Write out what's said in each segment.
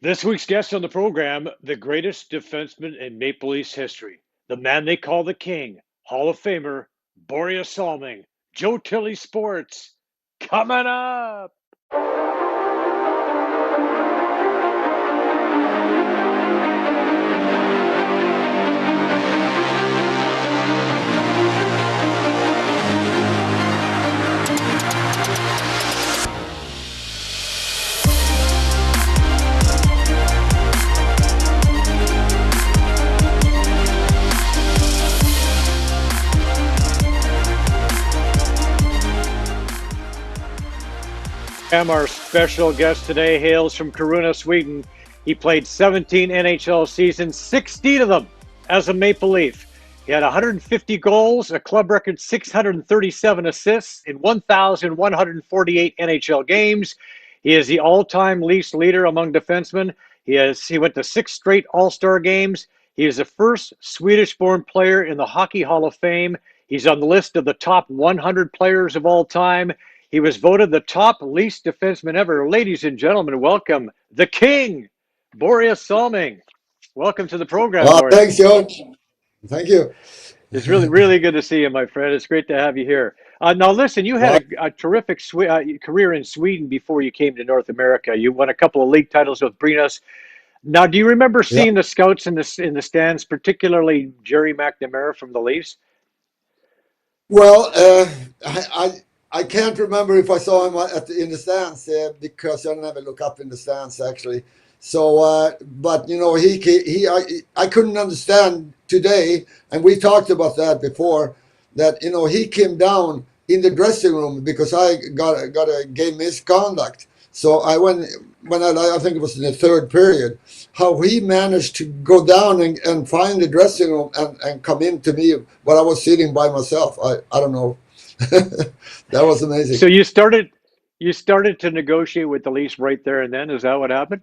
This week's guest on the program, the greatest defenseman in Maple Leafs history, the man they call the King, Hall of Famer, Borje Salming, Joe Tilley Sports, coming up. Our special guest today hails from Kiruna, Sweden. He played 17 NHL seasons, 16 of them as a Maple Leaf. He had 150 goals, a club record 637 assists in 1,148 NHL games. He is the all-time Leafs leader among defensemen. He went to 6 straight All-Star games. He is the first Swedish-born player in the Hockey Hall of Fame. He's on the list of the top 100 players of all time. He was voted the top Leafs defenseman ever. Ladies and gentlemen, welcome the King, Borje Salming. Welcome to the program, Well, Borje. thanks, George. Thank you. It's really good to see you, my friend. It's great to have you here. Now, listen, you had a terrific career in Sweden before you came to North America. You won a couple of league titles with Brynäs. Now, do you remember Yeah. seeing the scouts in the stands, particularly Jerry McNamara from the Leafs? Well, I can't remember if I saw him in the stands because I never look up in the stands actually. So, but you know, I couldn't understand today, and we talked about that before. That you know he came down in the dressing room because I got a game misconduct. So I went when I think it was in the third period. How he managed to go down and find the dressing room and come in to me while I was sitting by myself. I don't know. That was amazing. So you started to negotiate with the Leafs right there and then. Is that what happened?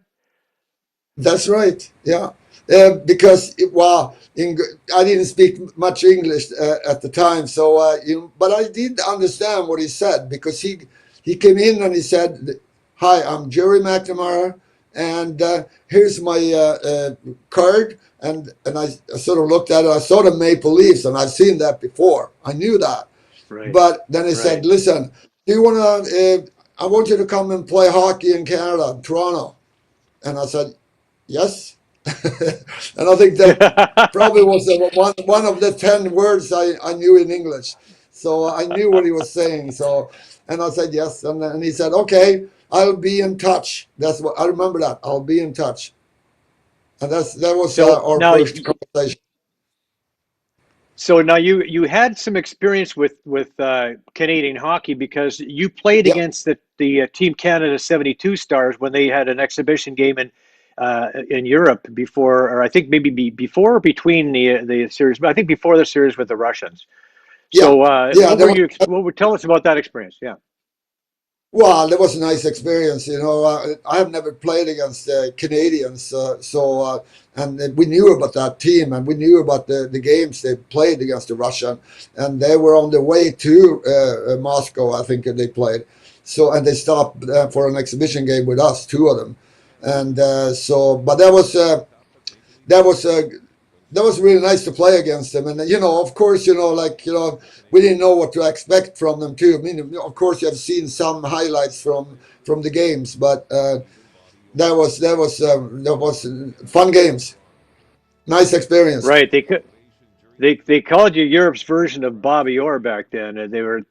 That's right. Yeah. Because I didn't speak much English at the time, so but I did understand what he said because he came in and he said, "Hi, I'm Jerry McNamara, and here's my card." And I sort of looked at it. I saw the Maple Leafs, and I've seen that before. I knew that. Right. But then he said, "Listen, do you want to? I want you to come and play hockey in Canada, Toronto." And I said, "Yes." And I think that probably was one of the 10 words I knew in English. So I knew what he was saying. So, and I said yes. And he said, "Okay, I'll be in touch." That's what I remember. That I'll be in touch. And that was our first conversation. So now you had some experience with Canadian hockey because you played against the Team Canada 72 Stars when they had an exhibition game in Europe before, or I think maybe before or between the series, but I think before the series with the Russians. So what would tell us about that experience? Yeah. Well, that was a nice experience. You know, I have never played against Canadians, and we knew about that team, and we knew about the games they played against the Russian, and they were on the way to Moscow, I think they played. So, and they stopped for an exhibition game with us, 2 of them, and but that was really nice to play against them. And, you know, of course, we didn't know what to expect from them, too. I mean, of course, you have seen some highlights from the games, but that was fun games. Nice experience. Right. They called you Europe's version of Bobby Orr back then, and they were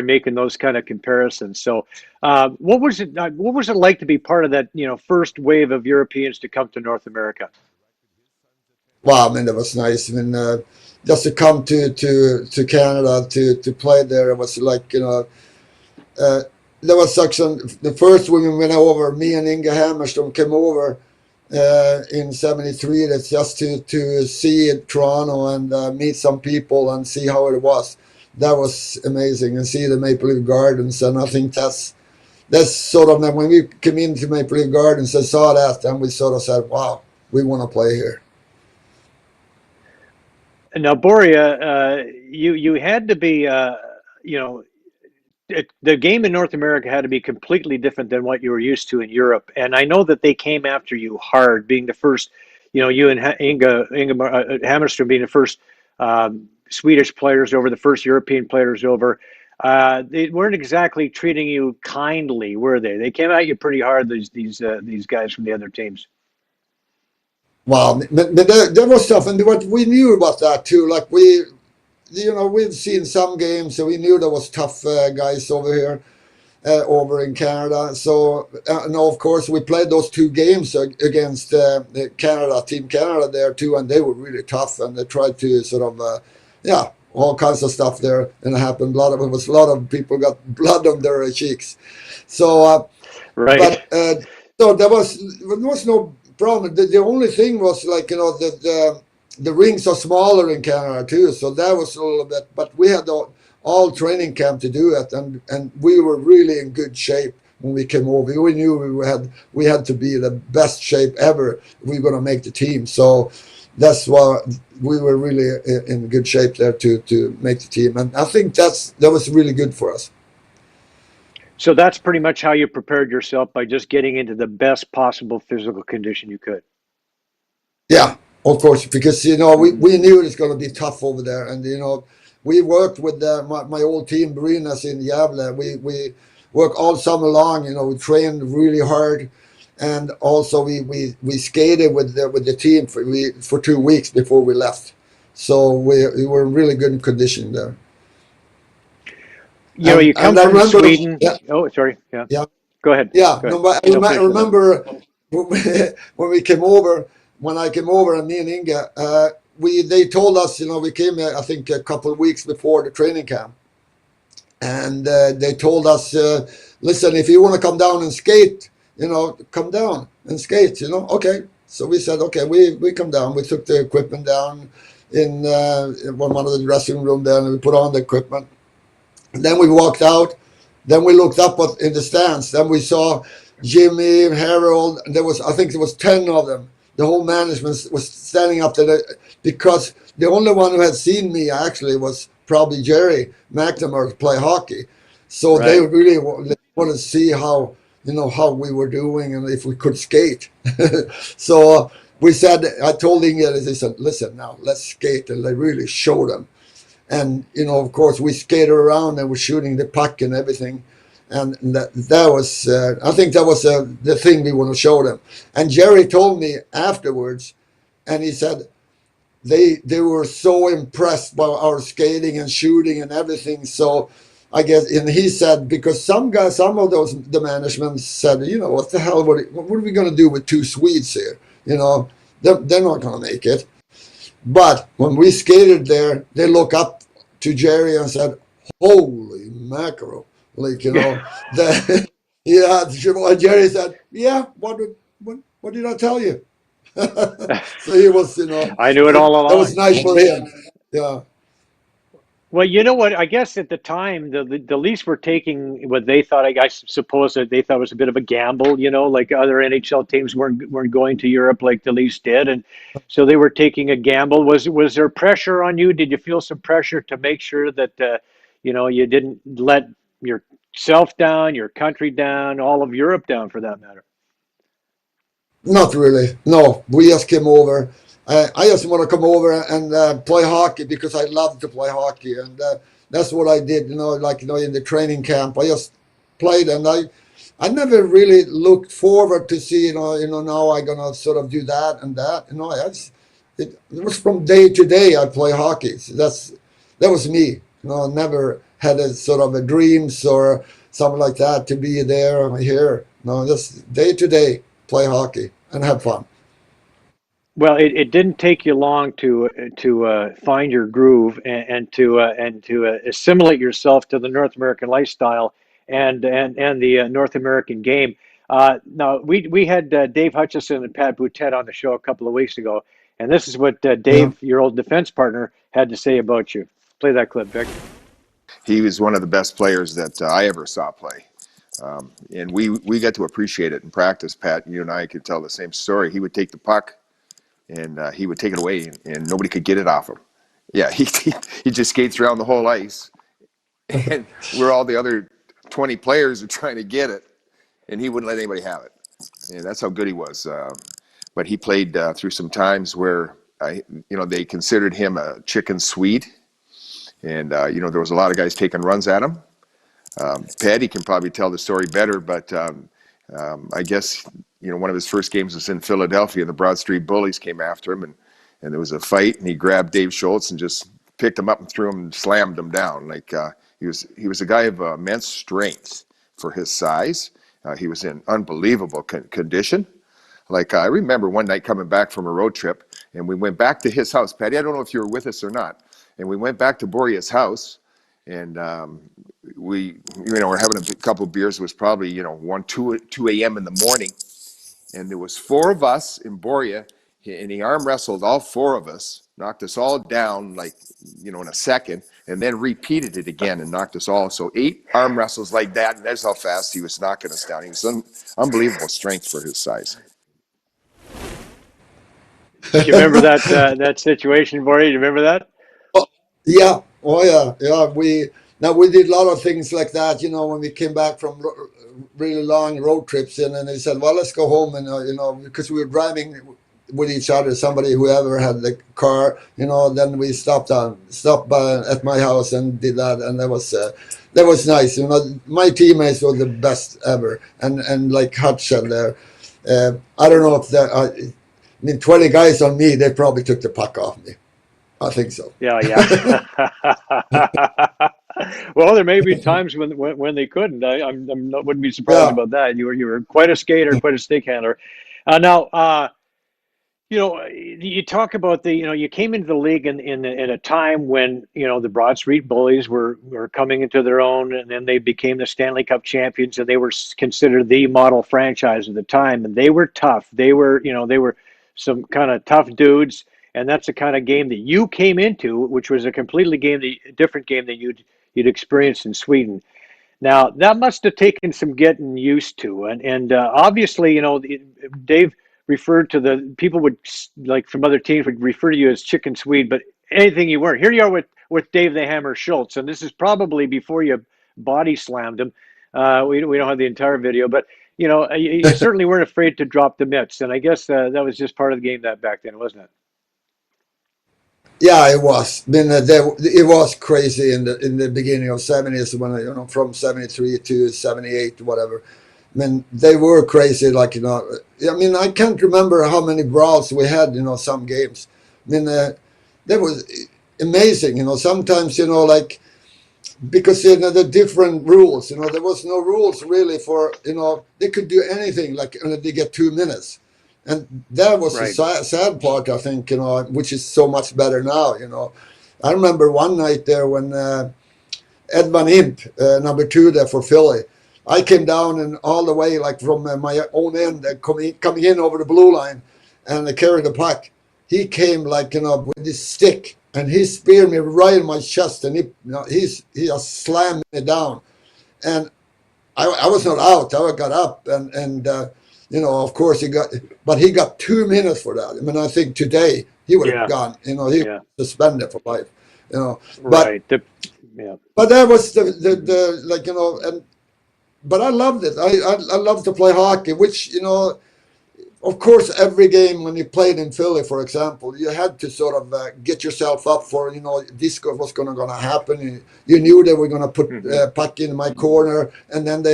making those kind of comparisons. So, what was it? What was it like to be part of that, first wave of Europeans to come to North America? Wow, I mean, that was nice. I mean, just to come to Canada to play there, it was like, there was the first when we went over, me and Inge Hammerstrom came over in '73. That's just to see Toronto and meet some people and see how it was. That was amazing, and see the Maple Leaf Gardens. And I think that's sort of when we came into Maple Leaf Gardens and saw that, and we sort of said, "Wow, we want to play here." Now, Borje, you had to be, the game in North America had to be completely different than what you were used to in Europe. And I know that they came after you hard, being the first, you and Inga Hammerström being the first Swedish players over, the first European players over. They weren't exactly treating you kindly, were they? They came at you pretty hard. These guys from the other teams. Wow, but that was tough, and what we knew about that too. Like we've seen some games, so we knew there was tough guys over here, over in Canada. So, and of course, we played those two games against the Canada, Team Canada there too, and they were really tough, and they tried to sort of, yeah, all kinds of stuff there, and it happened. A lot of people got blood on their cheeks. So, Right. but so there was no problem. The only thing was like the rings are smaller in Canada too, so that was a little bit. But we had all training camp to do it, and we were really in good shape when we came over. We knew we had to be the best shape ever if we were going to make the team. So that's why we were really in good shape there to make the team, and I think that was really good for us. So that's pretty much how you prepared yourself, by just getting into the best possible physical condition you could. Yeah, of course, because Hmm. we knew it was going to be tough over there, and we worked with my old team, Marinas in Gävle. We worked all summer long. We trained really hard, and also we skated with the team for 2 weeks before we left. So we were in really good condition there. You come And I from remember, Sweden. yeah, Oh, sorry. Yeah. yeah. Go ahead. Yeah, Go ahead. no, but No, I finish your thought. remember when we came over, when I came over, and me and Inga, they told us, we came, I think, a couple of weeks before the training camp, and they told us, listen, if you want to come down and skate, come down and skate, okay. So we said, okay, we come down. We took the equipment down in one of the dressing room there, and we put on the equipment. And then we walked out. Then we looked up in the stands. Then we saw Jimmy, Harold, and I think there was 10 of them. The whole management was standing up there because the only one who had seen me actually was probably Jerry McNamara play hockey. So they Right. really wanted to see how we were doing and if we could skate. So we said, I told Ingrid, they said, listen, now let's skate, and they really showed them. And of course, we skated around and were shooting the puck and everything, and that was, I think that was the thing we want to show them. And Jerry told me afterwards, and he said they were so impressed by our skating and shooting and everything. So I guess, and he said, because some of the management said, what the hell, what are we going to do with two Swedes here? They're not going to make it. But when we skated there, they look up to Jerry and said, "Holy mackerel!" Like the yeah. Jerry said, "Yeah, what did I tell you?" So he was, I knew it all that was along. nice for him. Yeah, Well, you know what? I guess at the time, the Leafs were taking what they thought. I suppose that they thought was a bit of a gamble. Like other NHL teams weren't going to Europe like the Leafs did, and so they were taking a gamble. Was there pressure on you? Did you feel some pressure to make sure that you didn't let yourself down, your country down, all of Europe down, for that matter? not really. No, we just came over. I just want to come over and play hockey because I love to play hockey, and that's what I did. Like in the training camp, I just played, and I never really looked forward to see now I'm gonna sort of do that and that. It was from day to day I play hockey. So that was me. I never had a sort of a dreams or something like that to be there or here. No, just day to day play hockey and have fun. Well, it didn't take you long to find your groove, and to assimilate yourself to the North American lifestyle and the North American game. Now we had Dave Hutchison and Pat Boutet on the show a couple of weeks ago, and this is what Yeah. Dave, your old defense partner, had to say about you. Play that clip, Vic. He was one of the best players that I ever saw play. And we got to appreciate it in practice. Pat, you and I could tell the same story. He would take the puck and he would take it away, and nobody could get it off him. Yeah, he just skates around the whole ice, and we're all the other 20 players are trying to get it, and he wouldn't let anybody have it. And that's how good he was. But he played through some times where, they considered him a chicken Swede. And, there was a lot of guys taking runs at him. Patty can probably tell the story better, but I guess, one of his first games was in Philadelphia, and the Broad Street Bullies came after him, and there was a fight, and he grabbed Dave Schultz and just picked him up and threw him and slammed him down. Like he was a guy of immense strength for his size. He was in unbelievable condition. Like I remember one night coming back from a road trip, and we went back to his house. Patty, I don't know if you were with us or not, and we went back to Borje's house, and we were having a couple of beers. It was probably 2 a.m. in the morning, and there was 4 of us in Borje, and he arm wrestled all 4 of us, knocked us all down in a second, and then repeated it again and knocked us all. So 8 arm wrestles like that, and that's how fast he was knocking us down. He was unbelievable strength for his size. Do you remember that situation, Borje? Do you remember that? Oh, yeah. Oh, yeah. We did a lot of things like that. When we came back from really long road trips, and then they said, "Well, let's go home," and because we were driving with each other. Whoever had the car, then we stopped at my house and did that, and that was nice. My teammates were the best ever, and like Hutch said there, I don't know if 20 guys on me, they probably took the puck off me. I think so. Yeah. Well, there may be times when they couldn't. Wouldn't be surprised about that. You were quite a skater, quite a stick handler. Now, you talk about you came into the league in a time when the Broad Street Bullies were coming into their own, and then they became the Stanley Cup champions, and they were considered the model franchise at the time, and they were tough. They were some kind of tough dudes, and that's the kind of game that you came into, which was a completely different game that you'd experienced in Sweden. Now that must have taken some getting used to, and obviously, Dave referred to the people would like from other teams would refer to you as chicken Swede, but anything you weren't. Here you are with Dave the Hammer Schultz, and this is probably before you body slammed him. We don't have the entire video, but you certainly weren't afraid to drop the mitts, and I guess that was just part of the game that back then, wasn't it? Yeah, it was. It was crazy in the beginning of '70s when from '73 to '78, whatever. They were crazy. I can't remember how many brawls we had. Some games. That was amazing. Sometimes because the different rules. There was no rules really for they could do anything they get 2 minutes. And that was right. the sad part, I think, which is so much better now, I remember one night there when Ed Van Imp, number 2 there for Philly, I came down and all the way from my own end, coming in over the blue line, and I carried the puck. He came with his stick, and he speared me right in my chest, and he just slammed me down. And I was not out. I got up, and of course he got 2 minutes for that. I think today he would have gone. He was suspended for life. Right. But that was the but I loved it. I loved to play hockey, which of course every game when you played in Philly, for example, you had to sort of get yourself up for this was going to happen. You knew they were going to put puck in my corner, and then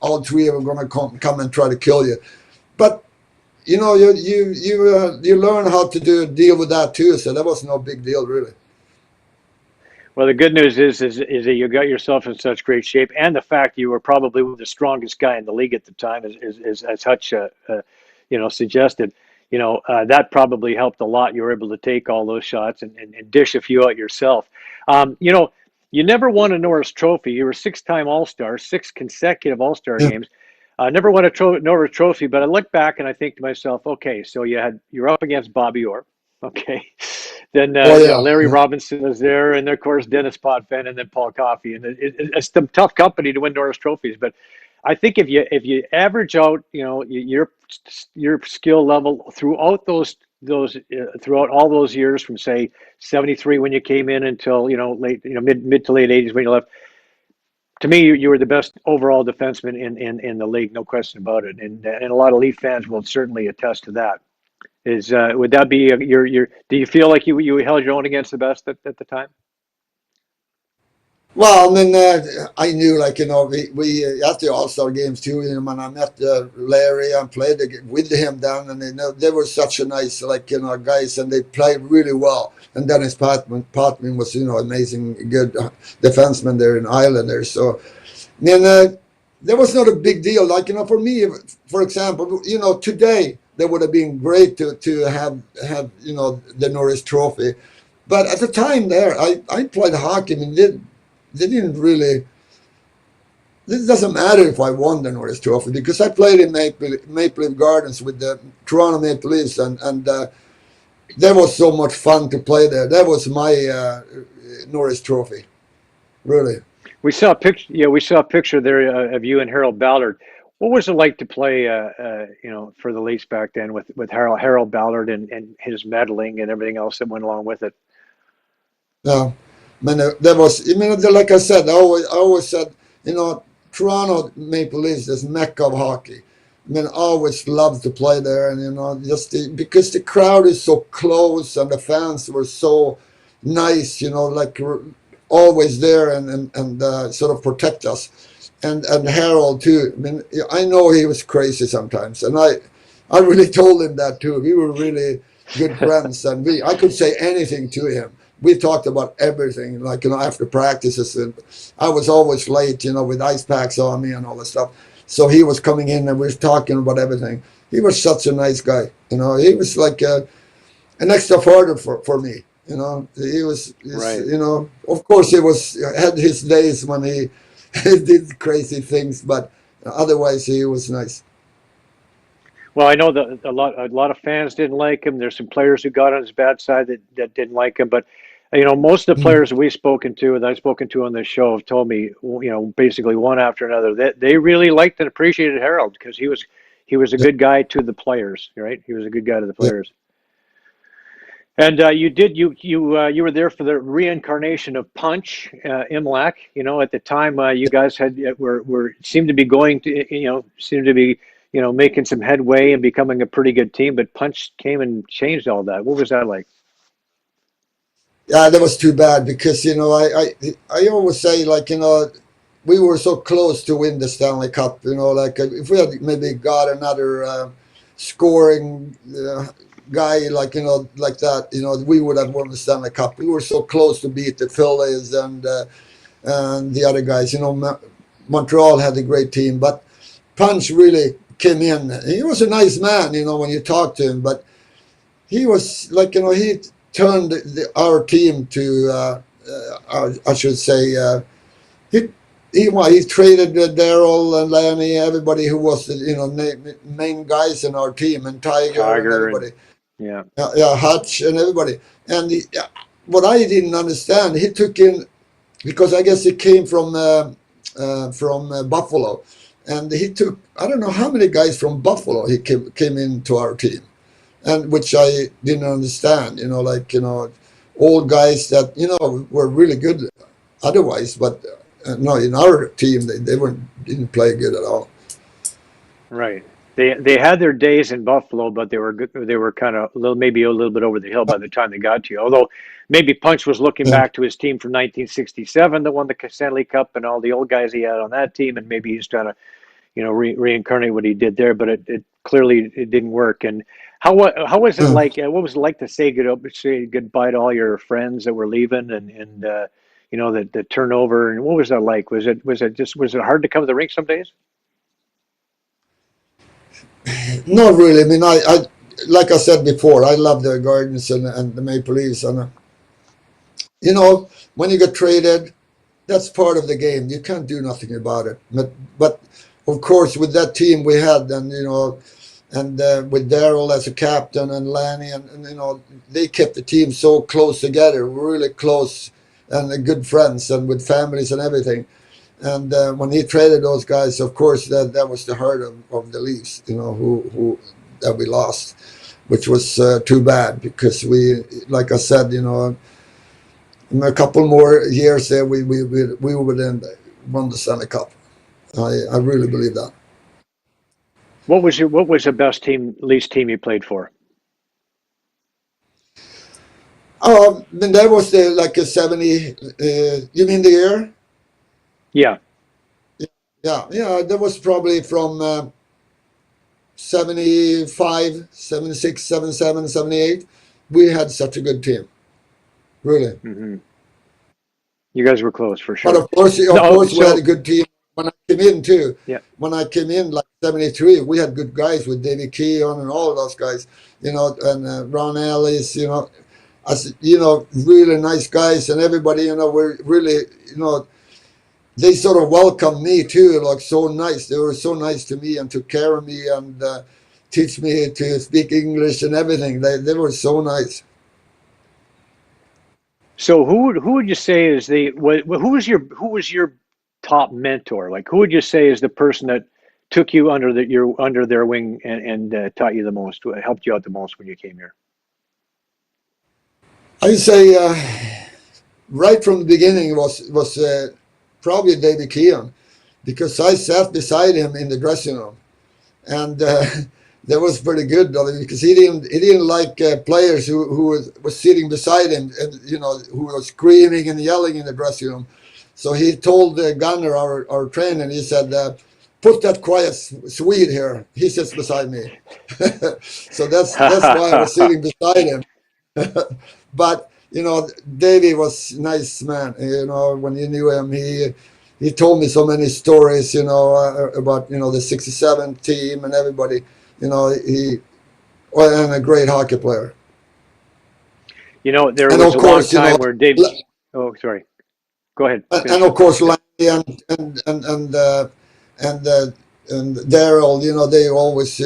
all 3 were going to come and try to kill you. But you learn how to deal with that too. So that was no big deal really. Well, the good news is that you got yourself in such great shape, and the fact you were probably the strongest guy in the league at the time, as Hutch suggested. That probably helped a lot. You were able to take all those shots and dish a few out yourself. You never won a Norris Trophy. You were 6-time All-Star, 6 consecutive All-Star games. Never won a Norris Trophy, but I look back and I think to myself, okay, so you're up against Bobby Orr, okay. Then Larry Robinson was there, and of course Dennis Potvin, and then Paul Coffey, and it's some tough company to win Norris trophies. But I think if you average out, your skill level throughout throughout all those years from say '73 when you came in until late mid to late '80s when you left, To me, you were the best overall defenseman in the league, no question about it. And a lot of Leaf fans will certainly attest to that. Is would that be your? Do you feel like you held your own against the best at the time? Well, I mean, I knew, like, we at the All Star games too. When I met Larry and played with him then, and they were such a nice, like, guys, and they played really well. And Dennis Patman was, amazing, good defenseman there in Islanders. So, then there was not a big deal. Like, for me, for example, today there would have been great to have the Norris Trophy. But at the time there, I played hockey. I mean, they didn't really. It doesn't matter if I won the Norris Trophy because I played in Maple Leaf Gardens with the Toronto Maple Leafs, and that was so much fun to play there. That was my Norris Trophy, really. We saw a picture. Yeah, we saw a picture there of you and Harold Ballard. What was it like to play, for the Leafs back then with Harold Ballard and his meddling and everything else that went along with it? Yeah, I mean, that was. I mean, like I said, I always said, Toronto Maple Leafs is mecca of hockey. I mean, I always loved to play there, and just because the crowd is so close and the fans were so nice, like always there and sort of protect us, and Harold too. I mean, I know he was crazy sometimes, and I really told him that too. We were really good friends, and I could say anything to him. We talked about everything, like, after practices. And I was always late, with ice packs on me and all that stuff. So he was coming in and we were talking about everything. He was such a nice guy. He was like an extra father for me. He was, Right. Of course he had his days when he did crazy things, but otherwise he was nice. Well, I know that a lot of fans didn't like him. There's some players who got on his bad side that didn't like him, but most of the Mm. players that we've spoken to and I've spoken to on this show have told me, basically one after another that they really liked and appreciated Harold because he was a Yeah, good guy to the players, right? He was a good guy to the yeah. players. And you were there for the reincarnation of Punch, Imlach. At the time, you guys were seemed to be going to seemed to be making some headway and becoming a pretty good team. But Punch came and changed all that. What was that like? Yeah, that was too bad because I always say, like, we were so close to win the Stanley Cup. Like, if we had maybe got another scoring guy, like, like that, we would have won the Stanley Cup. We were so close to beat the Phillies and the other guys. Montreal had a great team, but Punch really came in. He was a nice man, when you talk to him, but he was like, he turned our team to, I should say, he he traded Daryl and Lanny, everybody who was main guys in our team, and Tiger and Tiger and everybody, yeah, yeah, Hutch and everybody. And what I didn't understand, he took in, because I guess he came from Buffalo, and he took, I don't know how many guys from Buffalo he came into our team, and which I didn't understand. Like, old guys that were really good otherwise, but no, in our team they didn't play good at all. right. They had their days in Buffalo, but they were good. They were kind of maybe a little bit over the hill by the time they got to you. Although maybe Punch was looking Yeah. back to his team from 1967 that won the Stanley Cup and all the old guys he had on that team, and maybe he's trying to reincarnate what he did there. But it clearly it didn't work. And how was it Yeah. like? What was it like to say goodbye to all your friends that were leaving and the turnover? And what was that like? Was it hard to come to the rink some days? Not really. I mean, I like I said before, I love the Gardens and the Maple Leafs, and when you get traded, that's part of the game. You can't do nothing about it. But of course, with that team we had, and and with Daryl as a captain and Lanny, and they kept the team so close together, really close, and good friends, and with families and everything. And when he traded those guys, of course, that was the heart of the Leafs, who that we lost, which was too bad because we, like I said, in a couple more years there, we would won the Stanley Cup. I really believe that. What was the best team, least team you played for? Then that was like a 70. You mean the year? Yeah. Yeah. That was probably from 75, 76, 77, 78. We had such a good team, really. Mm-hmm. You guys were close for But sure. of course, we had a good team when I came in too. Yeah. When I came in, like 73, we had good guys with David Keon and all of those guys, and Ron Ellis, really nice guys, and everybody, were really, they sort of welcomed me too, like so nice. They were so nice to me and took care of me and teach me to speak English and everything. They were so nice. So who would you say is who was your top mentor? Like who would you say is the person that took you under their wing and taught you the most, helped you out the most when you came here? I'd say right from the beginning was probably David Keon, because I sat beside him in the dressing room, and that was pretty good because he didn't like players who was sitting beside him and who was screaming and yelling in the dressing room. So he told Gunnar, our trainer, and he said, "Put that quiet Swede here. He sits beside me." So that's why I was sitting beside him. But Davey was nice man. When you knew him, he told me so many stories. About the '67 team and everybody. And a great hockey player. There And was of a long course, time where Dave. Oh, sorry. Go ahead. and of course, Lanny and Daryl. They always,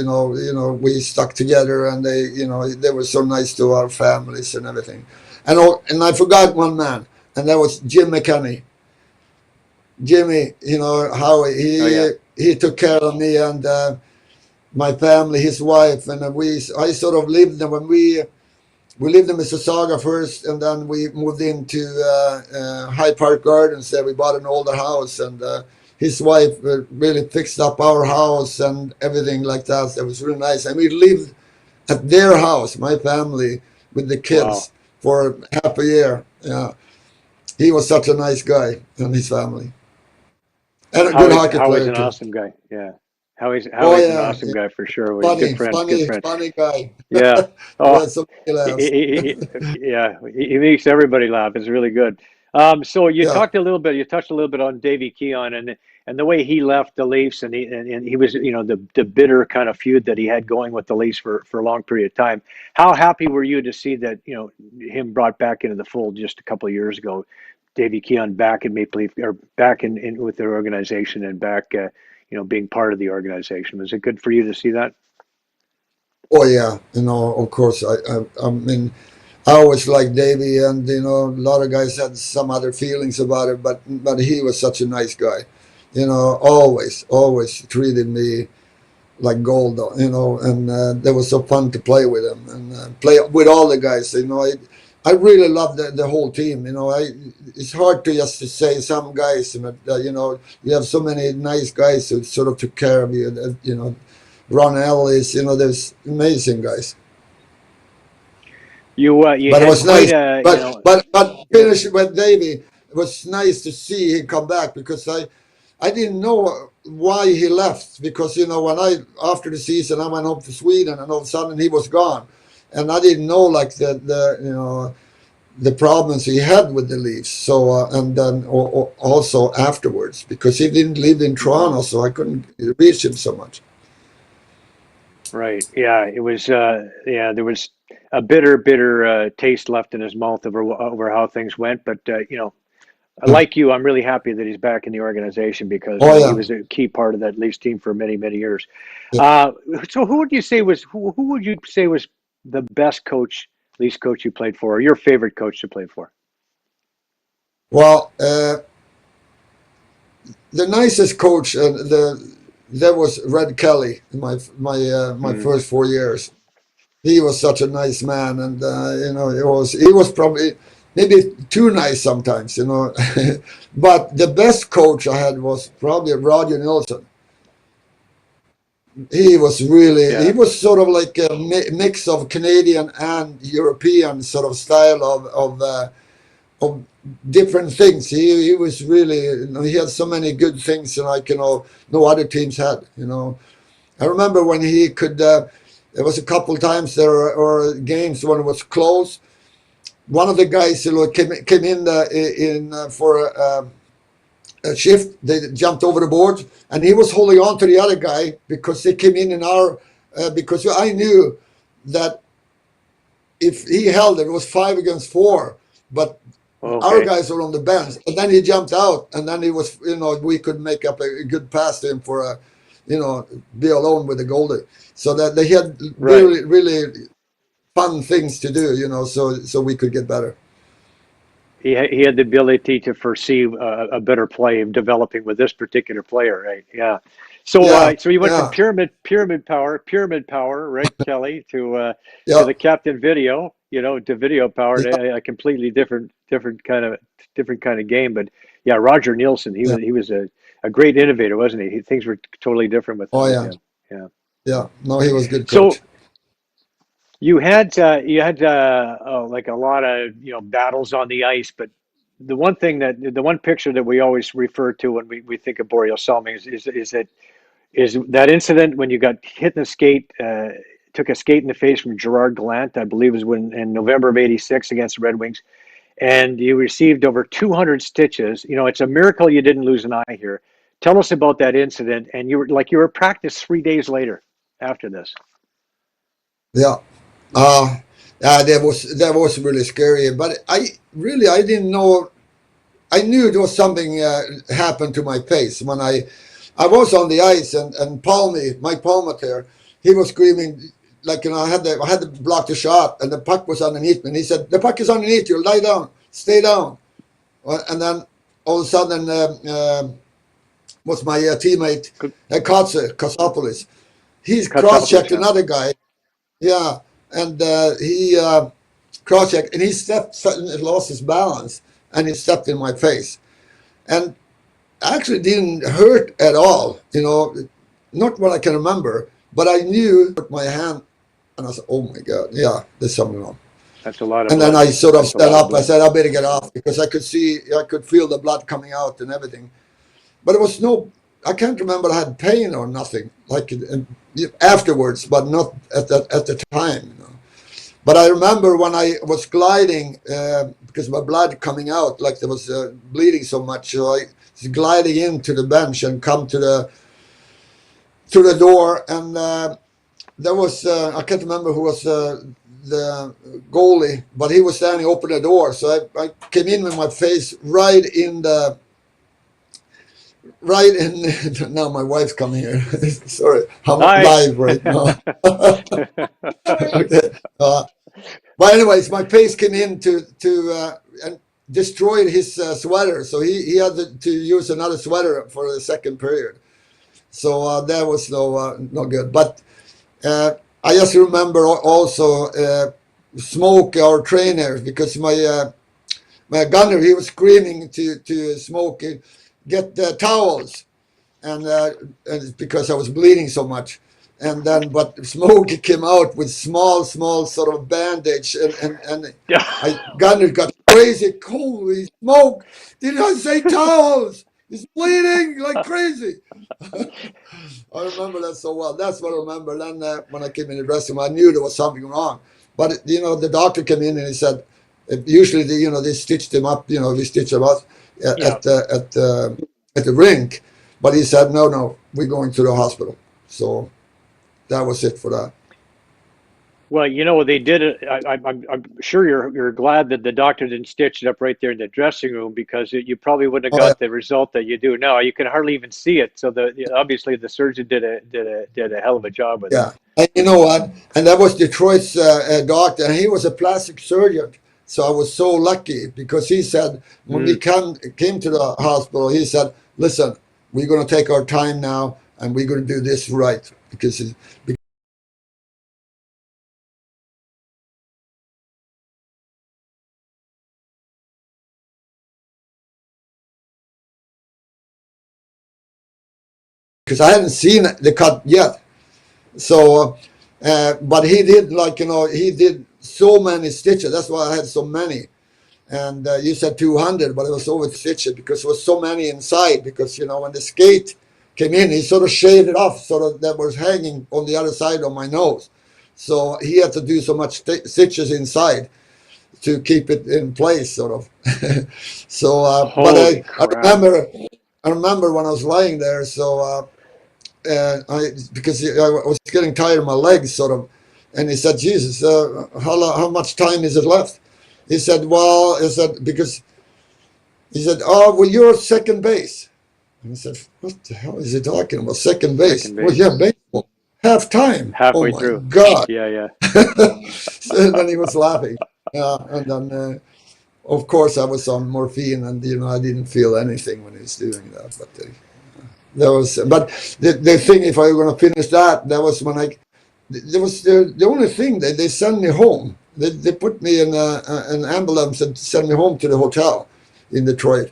we stuck together, and they were so nice to our families and everything. And I forgot one man, and that was Jim McKenney. Jimmy, how Oh yeah. he took care of me and my family, his wife, and I sort of lived there when we lived in Mississauga first, and then we moved into Hyde Park Gardens. There, we bought an older house, and his wife really fixed up our house and everything like that. It was really nice, and we lived at their house, my family, with the Wow. kids for half a year. Yeah, he was such a nice guy and his family, and a good hockey How is player an too. awesome guy. Yeah. How Oh is an yeah, awesome guy for sure. We're good funny, friends. Good funny, friends. funny guy. Yeah. We Oh, had so many laughs. yeah, he makes everybody laugh. It's really good. So you Yeah. touched a little bit on Davy Keon and the way he left the Leafs, and he was, the bitter kind of feud that he had going with the Leafs for a long period of time. How happy were you to see that, him brought back into the fold just a couple of years ago, Davy Keon back in Maple Leaf, or back in with their organization, and back, being part of the organization? Was it good for you to see that? Oh yeah. Of course. I mean, I always liked Davey, and a lot of guys had some other feelings about it, but he was such a nice guy. Always treated me like gold. And that was so fun to play with him and play with all the guys. I really love the whole team. It's hard to just to say some guys, but you have so many nice guys who sort of took care of you. Ron Ellis. There's amazing guys. You But it had was quite nice. a, But finish with Davey. It was nice to see him come back, because I didn't know why he left, because when I after the season I went home to Sweden, and all of a sudden he was gone, and I didn't know like the problems he had with the Leafs. So and then also afterwards, because he didn't live in Mhm. Toronto, so I couldn't reach him so much. Right. Yeah, it was. Yeah, there was a bitter taste left in his mouth over how things went. But Yeah. like you, I'm really happy that he's back in the organization, because Oh he yeah. was a key part of that Leafs team for many years. Yeah. So who would you say was the best Leafs coach you played for, or your favorite coach to play for? Well, the nicest coach, that was Red Kelly in my Mm, first 4 years. He was such a nice man, and he was probably maybe too nice sometimes, you know. But the best coach I had was probably Roger Nilsson. He was really, he Yeah. was sort of like a mix of Canadian and European sort of style of different things. He was really, you know, he had so many good things, and like, you know, no other teams had, you know. I remember when he could, there was a couple times there or games when it was close. One of the guys, you know, came in for a shift. They jumped over the board, and he was holding on to the other guy because they came in our because I knew that if he held it, it was 5 against 4, but our Okay. guys were on the bench, and then he jumped out, and then he was, you know, we could make up a good pass to him for a, you know, be alone with the goalie. So that they had Right. really, really fun things to do, you know, so we could get better. He had the ability to foresee a better play of developing with this particular player, right? Yeah. So Yeah, so you went from yeah, pyramid power, right, Kelly, to yeah. the captain video, you know, to video power, Yeah, to a completely different kind of game. But yeah, Roger Nielsen, yeah. he was a great innovator, wasn't he? Things were totally different Oh with yeah, him. Yeah. yeah. No, he was a good So coach. you had like a lot of battles on the ice, but the one picture that we always refer to when we think of Borje Salming is that incident when you got hit in the skate, took a skate in the face from Gerard Gallant, I believe it was when in November of '86 against the Red Wings, and you received over 200 stitches. You know, it's a miracle you didn't lose an eye here. Tell us about that incident, and you were practiced 3 days later after this. Yeah. Uh, that was really scary. But I didn't know. I knew there was something happened to my face when I was on the ice, and Mike Palmateer, he was screaming like, you know, I had to block the shot, and the puck was underneath me, and he said, "The puck is underneath you. Lie down, stay down." And then all of a sudden, was my teammate Kotsopoulos. He's Cuts cross-checked yeah. another guy. Yeah, and he cross-checked, and he lost his balance, and he stepped in my face, and actually didn't hurt at all. You know, not what I can remember, but I knew with my hand, and I said, "Oh my God, yeah, there's something wrong." That's a lot of And then blood. I sort of That's a stood lot of up. I blood. said, "I better get off," because I could feel the blood coming out and everything. But it was no, I can't remember I had pain or nothing like afterwards, but not at the time. You know. But I remember when I was gliding because my blood coming out, like there was bleeding so much, so I was gliding into the bench and come to the door, and there was I can't remember who was the goalie, but he was standing open the door, so I came in with my face right in. Now my wife's coming here. Sorry, I'm Hi. live right now. Okay. But anyways, my face came in to and destroyed his sweater, so he had to use another sweater for the second period. So that was no good. But I just remember also Smoke, our trainer, because my gunner, he was screaming to Smoke, get the towels, and because I was bleeding so much. And then, but Smoke came out with small sort of bandage, and Yeah. Gunner got crazy. Holy Smoke! Did I say towels? He's bleeding like crazy. I remember that so well. That's what I remember. Then when I came in the dressing room, I knew there was something wrong. But you know, the doctor came in and he said, usually they stitched him up. You know, we stitched him up Yeah. at the rink. But he said, no, we're going to the hospital. So that was it for that. Well, they did it. I'm sure you're glad that the doctor didn't stitch it up right there in the dressing room because you probably wouldn't have Oh yeah, got the result that you do now. You can hardly even see it. So obviously the surgeon did a hell of a job with yeah. that. And you know what? And that was Detroit's doctor, and he was a plastic surgeon. So I was so lucky because he said when we Mm. came to the hospital, he said, "Listen, we're going to take our time now, and we're going to do this right because because I hadn't seen the cut yet. So, but he did he did so many stitches. That's why I had so many. And you said 200, but it was over stitches because there was so many inside. Because when the skate came in, he sort of shaved off, sort of that was hanging on the other side of my nose. So he had to do so much stitches inside to keep it in place, sort of. So, but I remember when I was lying there. So because I was getting tired of my legs, sort of, and he said, "Jesus, how much time is it left?" He said, "Well," he said, because he said, "Oh, well, you're second base." And I said, "What the hell is he talking about? Second base?" Second base. Well, yeah, baseball. Half time. Halfway Oh my through. God. Yeah. So then he was laughing. And then, of course, I was on morphine, and I didn't feel anything when he was doing that. But that was. But the thing, if I were going to finish that was when there was the only thing they sent me home. They put me in an ambulance and sent me home to the hotel in Detroit.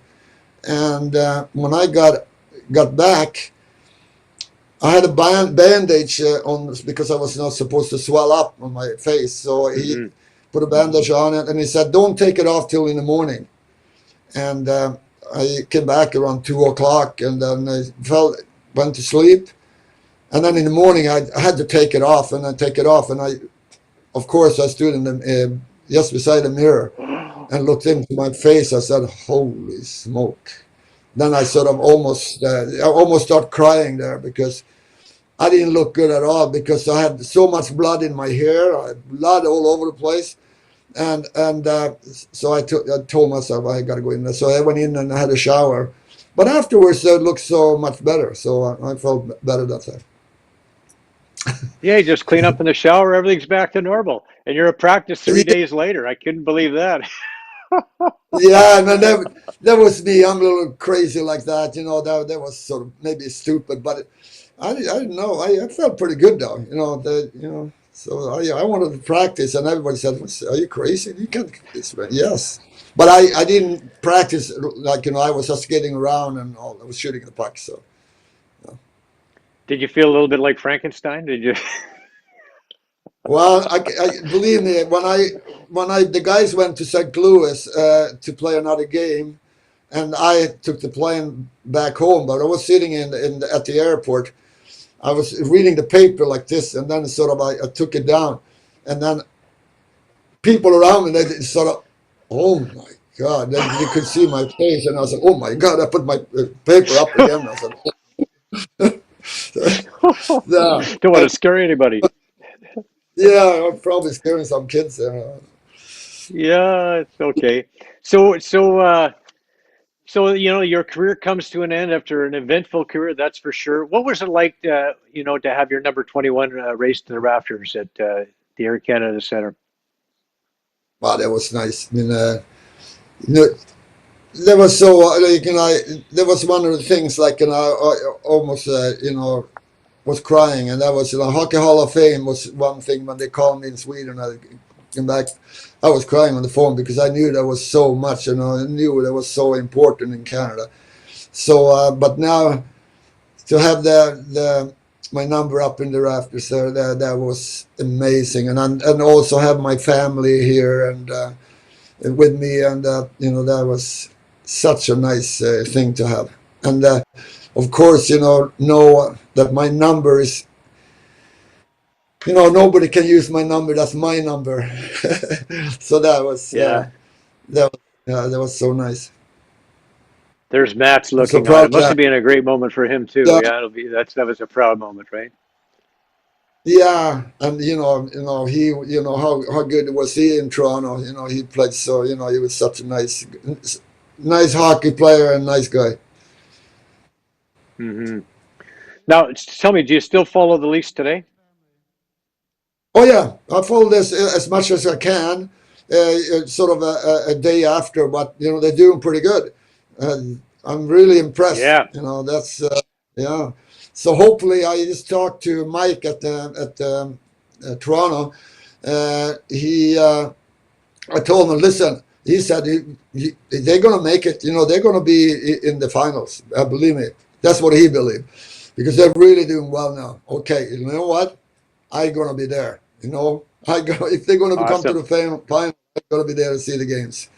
And when I got back, I had a bandage on because I was not supposed to swell up on my face. So he put a bandage on it, and he said, "Don't take it off till in the morning." And I came back around 2 o'clock, and then I went to sleep. And then in the morning, I had to take it off, and I take it off, and of course, I stood in the just beside the mirror and looked into my face. I said, "Holy smoke!" Then I sort of almost started crying there because I didn't look good at all because I had so much blood in my hair, blood all over the place, and so I told myself I got to go in there. So I went in and I had a shower, but afterwards it looked so much better. So I felt better that time. Yeah, you just clean up in the shower, everything's back to normal. And you're at practice 3 days later. I couldn't believe that. Yeah, and that was me. I'm a little crazy like that. That was sort of maybe stupid, but I didn't know. I felt pretty good though. So I wanted to practice, and everybody said, "Are you crazy? You can't do this, man." Yes, but I didn't practice I was just getting around and all. I was shooting the puck. So. Did you feel a little bit like Frankenstein? Did you? Well, I believe me, when the guys went to St. Louis to play another game, and I took the plane back home, but I was sitting at the airport. I was reading the paper like this, and then sort of I took it down, and then people around me, they sort of, "Oh my God!" They could see my face, and I was like, "Oh my God!" I put my paper up again. I said, "Yeah." Don't want to scare anybody. Yeah, I'm probably scaring some kids there. Yeah, it's okay. So your career comes to an end after an eventful career, that's for sure. What was it like, to have your number 21 raised to the rafters at the Air Canada Centre? Wow, that was nice. I mean, that was so that was one of the things I almost was crying, and that was Hockey Hall of Fame was one thing when they called me in Sweden. I came back, I was crying on the phone because I knew there was so much, I knew that was so important in Canada. So, but now to have my number up in the rafters there, that was amazing, and also have my family here and with me, and that was such a nice thing to have, and of course know that my number is. Nobody can use my number. That's my number. So that was Yeah, that was so nice. there's Matt's I'm so looking on. proud It of must that. have been a great moment for him too. Yeah, Yeah, that was a proud moment, right? yeah, and he, how good was he in Toronto? He played so. He was such a nice hockey player and nice guy. Hmm. Now, tell me, do you still follow the Leafs today? Oh yeah, I follow this as much as I can. Sort of a day after, but they're doing pretty good. I'm really impressed. Yeah. That's yeah. So hopefully, I just talked to Mike at Toronto. I told him, listen. He said they're going to make it. They're going to be in the finals. Believe me, that's what he believed. because they're really doing well now. Okay, you know what? I'm gonna be there. You know, if they're gonna come to Awesome. the final, I'm gonna be there to see the games.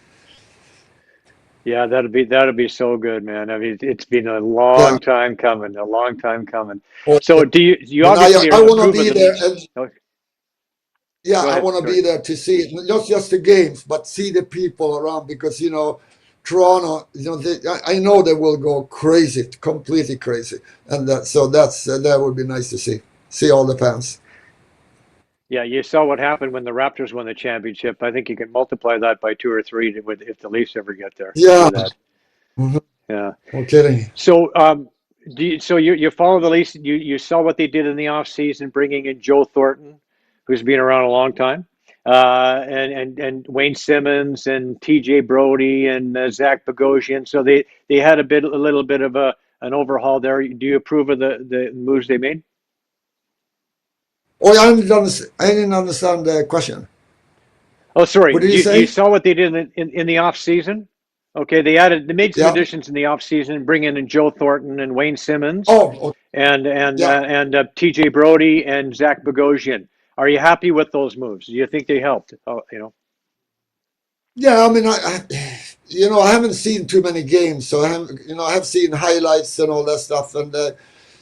Yeah, that'd be so good, man. I mean, it's been a Yeah. long time coming, a long time coming. Okay. So you And obviously I want to approve of be the there, lease? and Oh, yeah, go I ahead. want to Sorry. be there to see it, not just the games, but see the people around because Toronto, I know they will go crazy, completely crazy, and that would be nice to see all the fans. Yeah, you saw what happened when the Raptors won the championship. I think you can multiply that by two or three if the Leafs ever get there Yeah, for that. mhm. Yeah. No kidding. So, so you follow the Leafs? You saw what they did in the off season, bringing in Joe Thornton, who's been around a long time, and Wayne Simmons and T.J. Brody and Zach Bogosian. So they had a little bit of an overhaul there. Do you approve of the moves they made? Oh, I didn't understand the question. Oh, sorry. What did you You say? saw what they did in the off season? Okay, they made some Yeah. additions in the off season, bringing in Joe Thornton and Wayne Simmons, Oh, yeah. and T.J. Brody and Zach Bogosian. Are you happy with those moves? Do you think they helped? Oh, Yeah, I mean, I haven't seen too many games, so I have seen highlights and all that stuff, and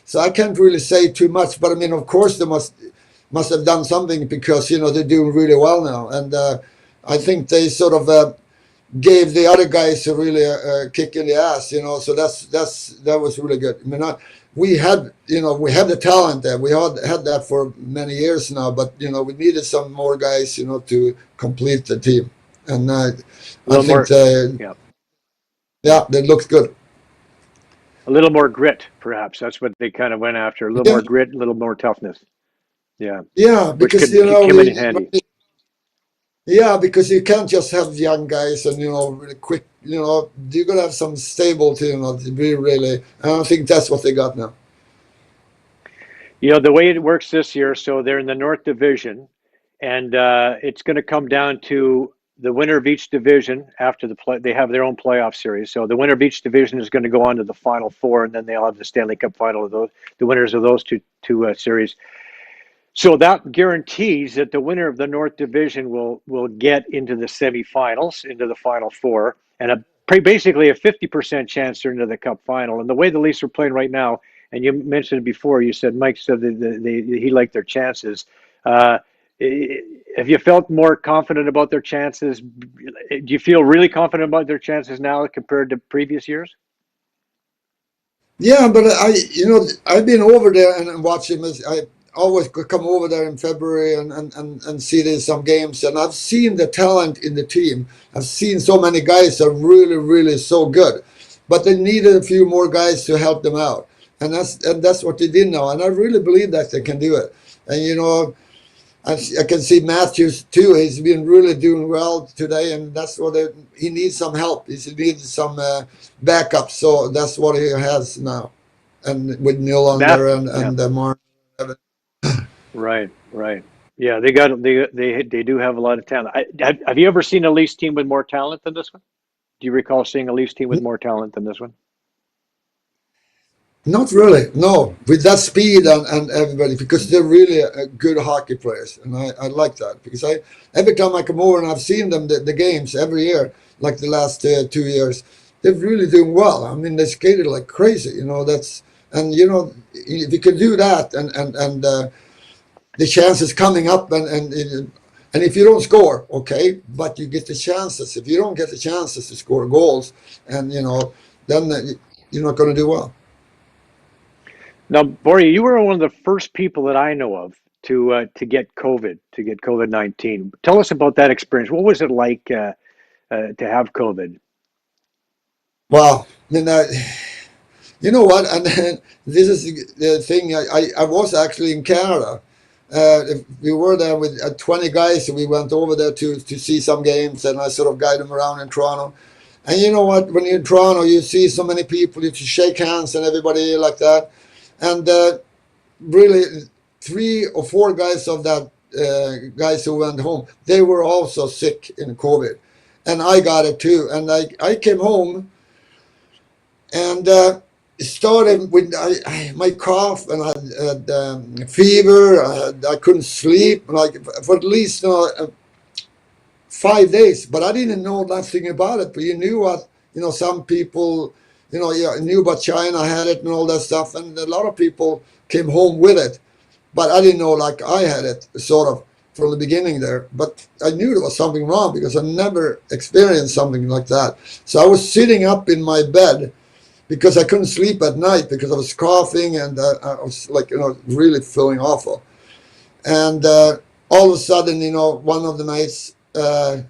so I can't really say too much. But I mean, of course, they must have done something because they're doing really well now, and I think they sort of gave the other guys a really kick in the ass, So that was really good. I mean, we had the talent there. We had that for many years now, but we needed some more guys, to complete the team. And a I little think more, yeah, yeah, they looked good. a little more grit, perhaps. That's what they kind of went after. A little Yeah, more grit, a little more toughness. Yeah, yeah, which because could come in handy. yeah, because you can't just have young guys and really quick. You're gonna have some stable team, to be really. And I think that's what they got now. The way it works this year, so they're in the North Division, and it's going to come down to the winner of each division after the play. They have their own playoff series. So the winner of each division is going to go on to the Final Four, and then they'll have the Stanley Cup final of those, the winners of those two series. So that guarantees that the winner of the North Division will get into the semifinals, into the Final Four, and basically a 50% chance they're into the Cup final. And the way the Leafs are playing right now, and you mentioned it before, you said Mike said that he liked their chances. Uh, have you felt more confident about their chances? Do you feel really confident about their chances now compared to previous years? Yeah, but I've been over there and watch him. I always come over there in February and see some games, and I've seen the talent in the team. I've seen so many guys are really, really so good, but they needed a few more guys to help them out, and that's what they did now. And I really believe that they can do it. And I can see Matthews too. He's been really doing well today, and that's what he needs some help. He needs some backup. So that's what he has now, and with Matt, Nylander yeah. and Mark. Right, right. Yeah, they do have a lot of talent. Have you ever seen a Leafs team with more talent than this one? Do you recall seeing a Leafs team with more talent than this one? Not really, no. With that speed and everybody, because they're really good hockey players, and I like that because every time I come over and I've seen them the games every year, like the last 2 years, they're really doing well. I mean, they skated like crazy. That's and if you can do that and the chances coming up and if you don't score, okay, but you get the chances. If you don't get the chances to score goals, and then you're not going to do well. Now, Borje, you were one of the first people that I know of to get COVID-19. Tell us about that experience. What was it like to have COVID? Well, I mean, you know what? And this is the thing. I was actually in Canada. We were there with 20 guys. So we went over there to see some games, and I sort of guide them around in Toronto. And you know what? When you're in Toronto, you see so many people. You shake hands and everybody like that. And really, 3 or 4 guys of that guys who went home, they were also sick in COVID, and I got it too. And I came home, and started with my cough, and I had fever. I couldn't sleep like for at least 5 days, but I didn't know nothing about it. But you knew what, some people, yeah, knew about China had it and all that stuff, and a lot of people came home with it. But I didn't know like I had it sort of from the beginning there. But I knew there was something wrong because I never experienced something like that. So I was sitting up in my bed because I couldn't sleep at night because I was coughing and I was like, really feeling awful. And all of a sudden, one of the nights, I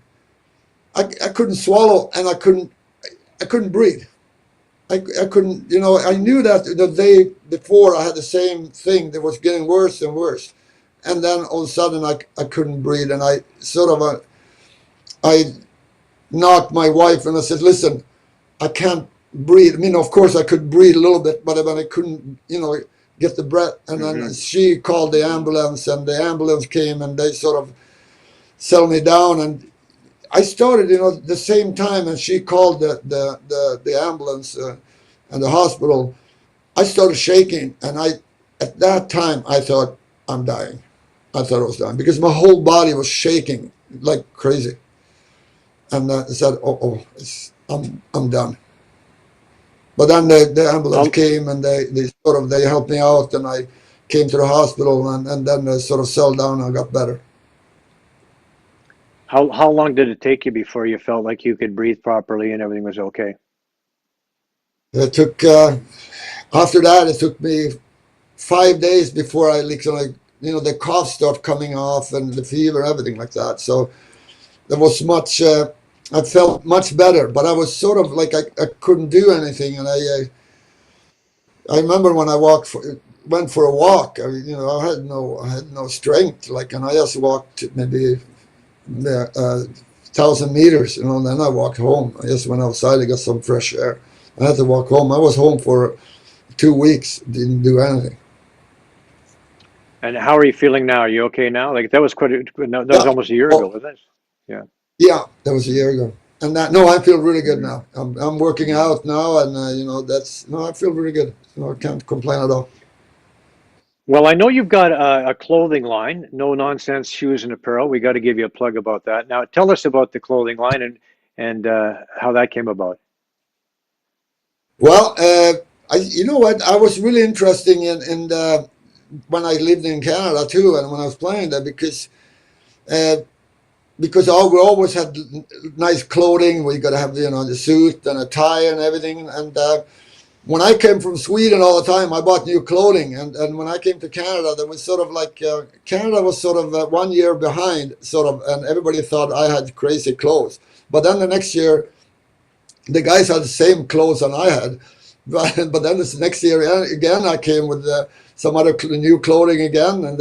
couldn't swallow and I couldn't breathe. I couldn't, I knew that the day before I had the same thing that was getting worse and worse. And then all of a sudden I couldn't breathe, and I sort of, I knocked my wife and I said, listen, I can't breathe. I mean, of course I could breathe a little bit, but I couldn't, get the breath. And then she called the ambulance, and the ambulance came and they sort of settled me down. And I started, the same time, and she called the ambulance and the hospital. I started shaking, and at that time I thought I'm dying. I thought I was dying because my whole body was shaking like crazy. And I said, I'm done. But then the ambulance came, and they helped me out, and I came to the hospital, and then they sort of settled down and got better. How long did it take you before you felt like you could breathe properly and everything was okay? It took after that it took me 5 days before I the cough started coming off and the fever and everything like that. So there was much. I felt much better, but I was sort of like I couldn't do anything, and I remember when I went for a walk. I had no strength, and I just walked maybe 1,000 meters, and then I walked home. I just went outside to get some fresh air. I had to walk home. I was home for 2 weeks, didn't do anything. And how are you feeling now? Are you okay now? Like that was that was almost a year ago, wasn't it? Yeah. Yeah, that was a year ago. And I feel really good now. I'm working out now, and I feel really good. I can't complain at all. Well, I know you've got a clothing line, no nonsense shoes and apparel. We got to give you a plug about that. Now, tell us about the clothing line and how that came about. Well, you know what? I was really interested in when I lived in Canada too, and when I was playing there, because we always had nice clothing. We got to have the suit and a tie and everything. And when I came from Sweden all the time, I bought new clothing. And when I came to Canada, there was sort of like Canada was sort of 1 year behind, sort of, and everybody thought I had crazy clothes. But then the next year, the guys had the same clothes than I had. But then this next year again, I came with some other new clothing again, and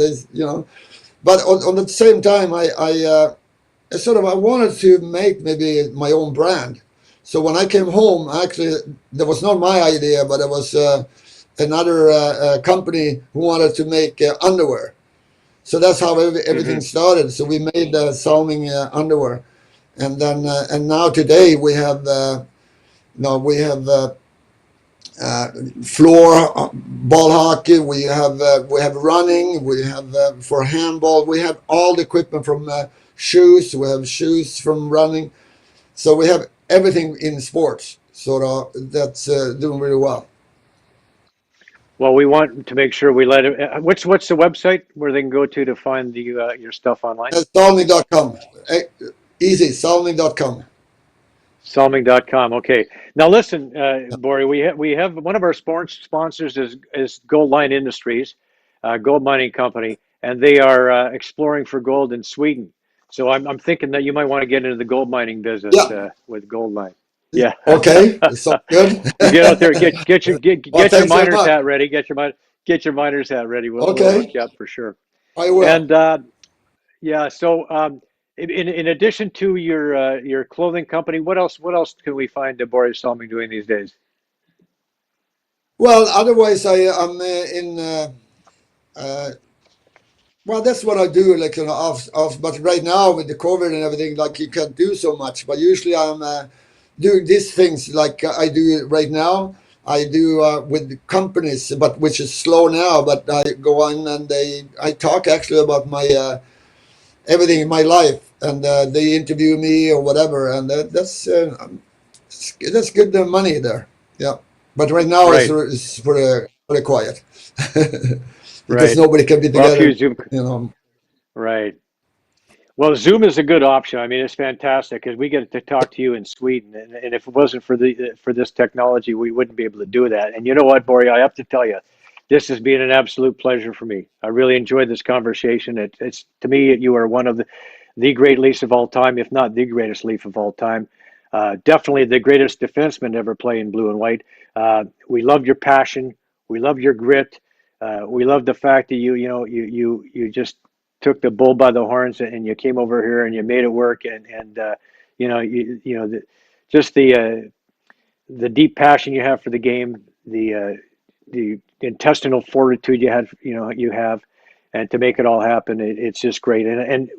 But on the same time, I wanted to make maybe my own brand. So when I came home, actually, that was not my idea, but it was another company who wanted to make underwear. So that's how everything started. So we made Salming underwear, and then and now today we have floor ball hockey. We have running. We have for handball. We have all the equipment from shoes. We have shoes from running. So we have everything in sports. So that's doing really well. Well, we want to make sure we let it. What's the website where they can go to find your stuff online? Salming.com. Easy, salming.com. Salming.com. Okay. Now listen, Borje, we have one of our sports sponsors is Gold Line Industries, gold mining company, and they are exploring for gold in Sweden. So I'm thinking that you might want to get into the gold mining business Yeah. With Gold Line. Yeah. Okay. So good. You get out there, get Well, your thanks very miner's much. hat ready. Get your miner's hat ready. We'll Okay. hook you up for sure. I will. And yeah. So in addition to your clothing company, what else can we find Borje Salming doing these days? Well, otherwise I'm in. Well, that's what I do, off. But right now with the COVID and everything, you can't do so much. But usually I'm doing these things like I do right now. I do with companies, but which is slow now. But I go on and I talk actually about my everything in my life, and they interview me or whatever, and that's good money there. Yeah, but right now Right, it's for the quiet because right. nobody can be Well, if together. you Zoom, You know. right. Well, Zoom is a good option. I mean, it's fantastic because we get to talk to you in Sweden, and if it wasn't for the for this technology, we wouldn't be able to do that. And you know what, Borje, I have to tell you, this has been an absolute pleasure for me. I really enjoyed this conversation. It's to me, you are one of the great Leafs of all time, if not the greatest Leaf of all time. Definitely the greatest defenseman to ever play in blue and white. We love your passion. We love your grit. We love the fact that you just took the bull by the horns and you came over here and you made it work and just the deep passion you have for the game, the intestinal fortitude you have, and to make it all happen, it's just great. And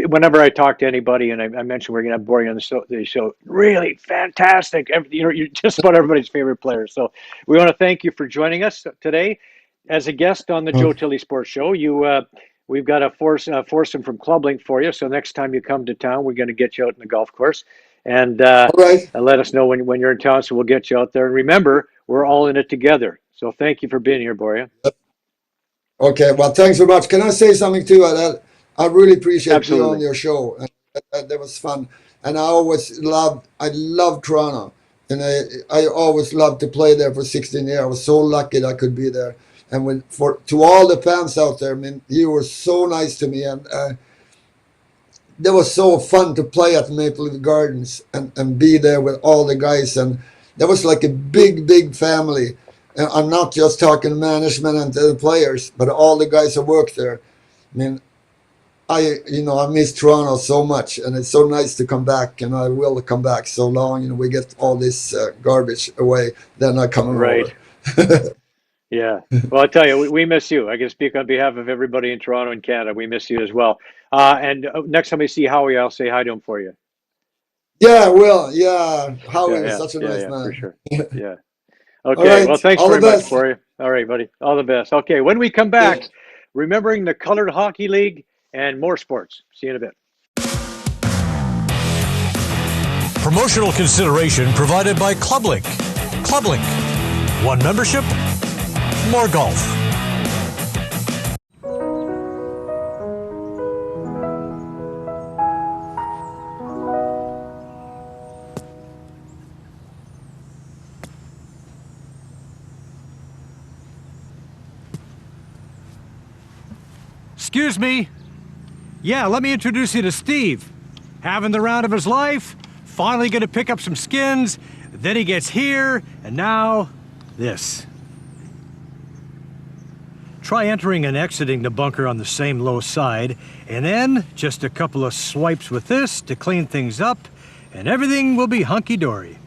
whenever I talk to anybody, and I mentioned we're going to have Borje on the show, really fantastic. You're just about everybody's favorite player. So we want to thank you for joining us today as a guest on the Joe Tilley Sports Show. We've got a foursome from Club Link for you. So next time you come to town, we're going to get you out in the golf course All right. and let us know when you're in town. So we'll get you out there. And remember, we're all in it together. So thank you for being here, Borje. Okay. Well, thanks very much. Can I say something too? I really appreciate being on Absolutely. your show. That was fun. And I love Toronto. And I always loved to play there for 16 years. I was so lucky that I could be there. And to all the fans out there, I mean, you were so nice to me. And that was so fun to play at Maple Leaf Gardens and be there with all the guys. And that was like a big, big family. And I'm not just talking management and the players, but all the guys that work there. I mean, I miss Toronto so much, and it's so nice to come back, and I will come back so long. We get all this garbage away, then I'm coming Right. over. Yeah. Well, I tell you, we miss you. I can speak on behalf of everybody in Toronto and Canada. We miss you as well. And next time I see Howie, I'll say hi to him for you. Yeah, well, yeah. Yeah, Howie is yeah, such a yeah, nice yeah, for man. sure. Yeah. All Okay. Well, right, thanks all the very much, best. Borje. All right, buddy. All the best. Okay. When we come back, remembering the Colored Hockey League and more sports. See you in a bit. Promotional consideration provided by Clublink. Clublink. One membership, more golf. Excuse me. Yeah, let me introduce you to Steve. Having the round of his life, finally gonna pick up some skins, then he gets here, and now this. Try entering and exiting the bunker on the same low side, and then just a couple of swipes with this to clean things up, and everything will be hunky-dory.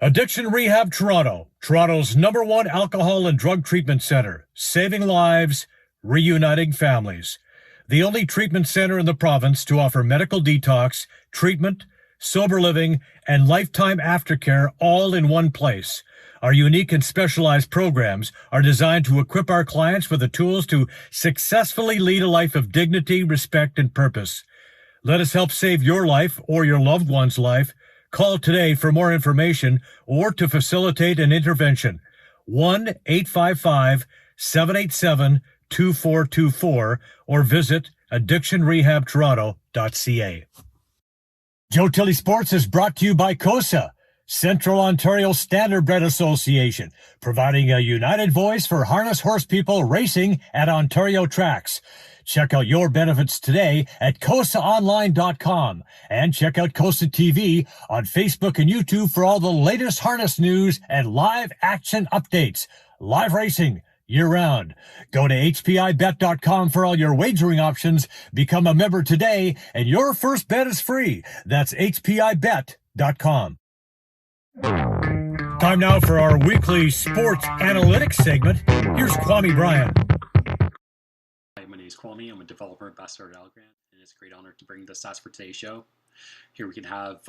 Addiction Rehab Toronto, Toronto's #1 alcohol and drug treatment center, saving lives, reuniting families. The only treatment center in the province to offer medical detox, treatment, sober living, and lifetime aftercare all in one place. Our unique and specialized programs are designed to equip our clients with the tools to successfully lead a life of dignity, respect, and purpose. Let us help save your life or your loved one's life. Call today for more information or to facilitate an intervention. 1-855-787-2424 or visit addictionrehabtoronto.ca. Joe Tilley Sports is brought to you by COSA, Central Ontario Standardbred Association, providing a united voice for harness horse people racing at Ontario tracks. Check out your benefits today at COSAonline.com and check out COSA TV on Facebook and YouTube for all the latest harness news and live action updates. Live racing year-round. Go to HPIBet.com for all your wagering options. Become a member today and your first bet is free. That's HPIBet.com. Time now for our weekly sports analytics segment. Here's Kwame Bryan. Hi, my name is Kwame. I'm a developer ambassador at Algrand, and it's a great honor to bring the Stats for Today show. Here we can have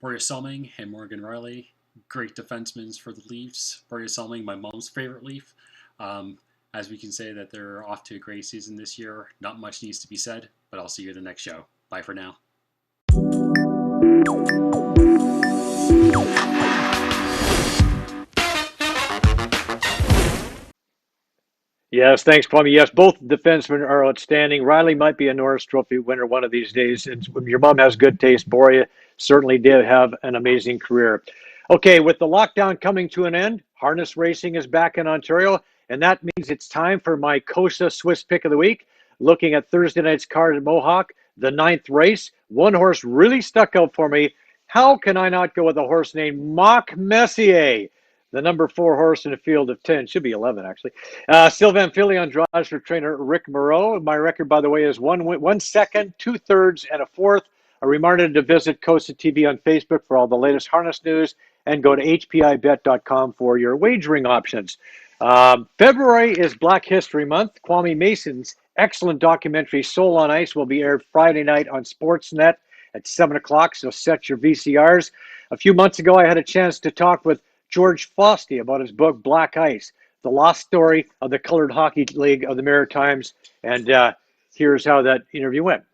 Borje Salming and Morgan Riley, great defensemen for the Leafs. Borje Salming, my mom's favorite Leaf. As we can say that they're off to a great season this year. Not much needs to be said, but I'll see you in the next show. Bye for now. Yes, thanks, Plummy. Yes, both defensemen are outstanding. Riley might be a Norris Trophy winner one of these days. And your mom has good taste. Borje certainly did have an amazing career. Okay, with the lockdown coming to an end, harness racing is back in Ontario, and that means it's time for my COSA Swiss Pick of the Week. Looking at Thursday night's card at Mohawk, the 9th race, one horse really stuck out for me. How can I not go with a horse named Mock Messier? The number 4 horse in a field of 10, should be 11 actually. Sylvain Filion drives for trainer Rick Moreau. My record, by the way, is 1 second, 2/3, and a 4th. A reminder to visit COSA TV on Facebook for all the latest harness news, and go to hpibet.com for your wagering options. February is Black History Month. Kwame Mason's excellent documentary Soul on Ice will be aired Friday night on Sportsnet at 7 o'clock, so set your VCRs. A few months ago, I had a chance to talk with George Fosty about his book Black Ice, the lost story of the Colored Hockey League of the Maritimes. And here's how that interview went.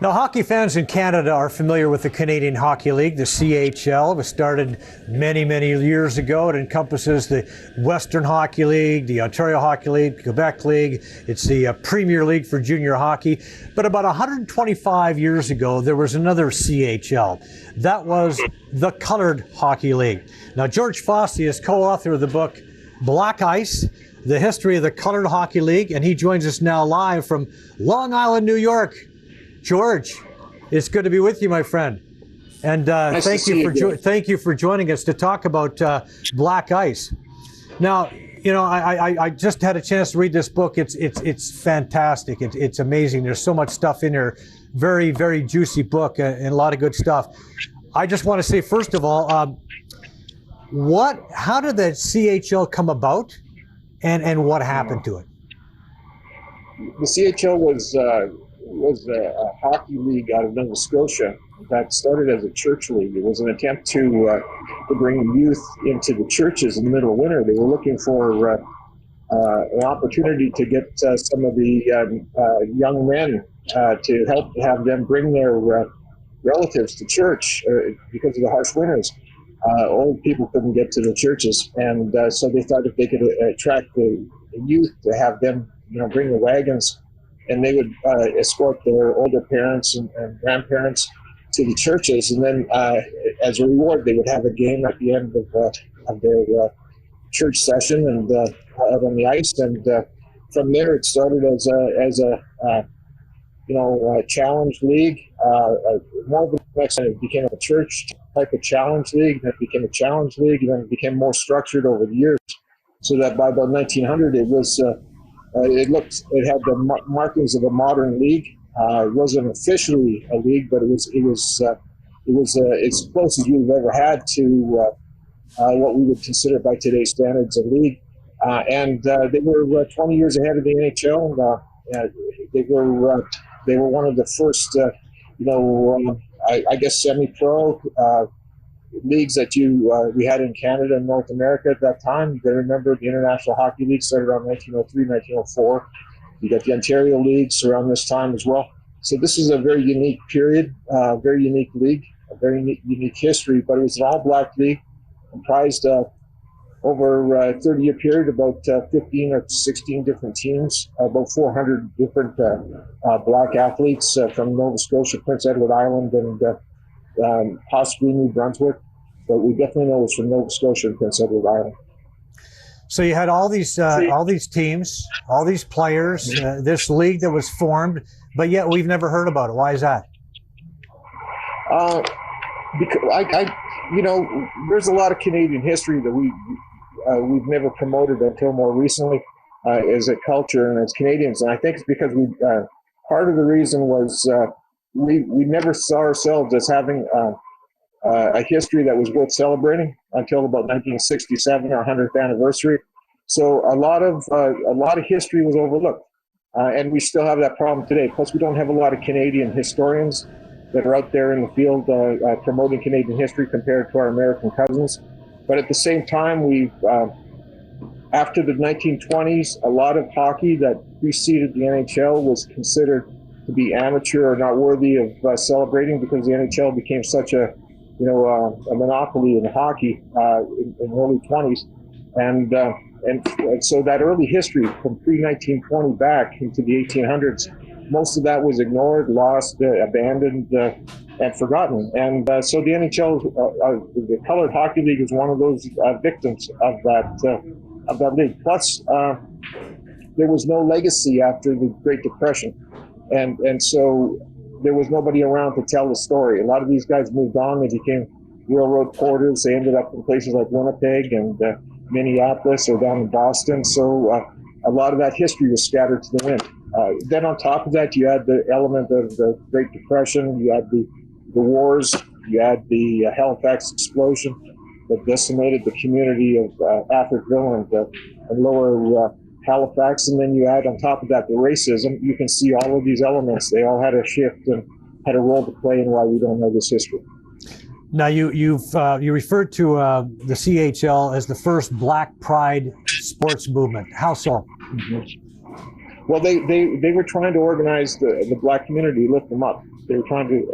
Now, hockey fans in Canada are familiar with the Canadian Hockey League, the CHL. It was started many, many years ago. It encompasses the Western Hockey League, the Ontario Hockey League, Quebec League. It's the Premier League for junior hockey. But about 125 years ago, there was another CHL. That was the Colored Hockey League. Now, George Fosty is co-author of the book Black Ice, the History of the Colored Hockey League, and he joins us now live from Long Island, New York. George, it's good to be with you, my friend. And nice thank you for joining us to talk about Black Ice. Now, you know, I just had a chance to read this book. It's fantastic. It's amazing. There's so much stuff in here. Very, very juicy book and a lot of good stuff. I just want to say, first of all, how did the CHL come about, and what happened to it? The CHL was a hockey league out of Nova Scotia that started as a church league. It was an attempt to bring youth into the churches in the middle of winter. They were looking for an opportunity to get some of the young men to help have them bring their relatives to church because of the harsh winters. Old people couldn't get to the churches, and so they thought if they could attract the youth to have them, bring the wagons, and they would escort their older parents and grandparents to the churches, and then as a reward, they would have a game at the end of their church session and out on the ice. And from there, it started as a challenge league. More of next, it became a church type of challenge league. Then it became a challenge league, and then it became more structured over the years. So that by about 1900, it was. It had the markings of a modern league. It wasn't officially a league, but it was as close as we've ever had to what we would consider by today's standards a league. And they were 20 years ahead of the NHL. They were one of the first, I guess, semi-pro leagues that we had in Canada and North America at that time. You got to remember the International Hockey League started around 1903, 1904. You got the Ontario leagues around this time as well. So this is a very unique period, very unique league, a very unique history. But it was an all-black league, comprised over a 30-year period, about 15 or 16 different teams, about 400 different black athletes from Nova Scotia, Prince Edward Island, and possibly New Brunswick, but we definitely know it's from Nova Scotia and Prince Edward Island. So you had all these teams, all these players, this league that was formed, but yet we've never heard about it. Why is that? Because there's a lot of Canadian history that we've never promoted until more recently as a culture and as Canadians, and I think it's because part of the reason was. We never saw ourselves as having a history that was worth celebrating until about 1967, our 100th anniversary. So a lot of history was overlooked. And we still have that problem today. Plus, we don't have a lot of Canadian historians that are out there in the field promoting Canadian history compared to our American cousins. But at the same time, after the 1920s, a lot of hockey that preceded the NHL was considered to be amateur or not worthy of celebrating because the NHL became such a monopoly in hockey in the early 20s. And so that early history from pre-1920 back into the 1800s, most of that was ignored, lost, abandoned, and forgotten. And so the NHL, the Colored Hockey League, is one of those victims of that league. Plus, there was no legacy after the Great Depression, and so there was nobody around to tell the story. A lot of these guys moved on; they became railroad porters. They ended up in places like Winnipeg and Minneapolis or down in Boston. So a lot of that history was scattered to the wind. Then on top of that, you had the element of the Great Depression. You had the wars. You had the Halifax explosion that decimated the community of Atherville and lower Halifax. And then you add on top of that the racism. You can see all of these elements. They all had a shift and had a role to play in why we don't know this history. Now, you referred to the CHL as the first Black Pride sports movement. How so? Mm-hmm. Well, they were trying to organize the Black community, lift them up. They were trying to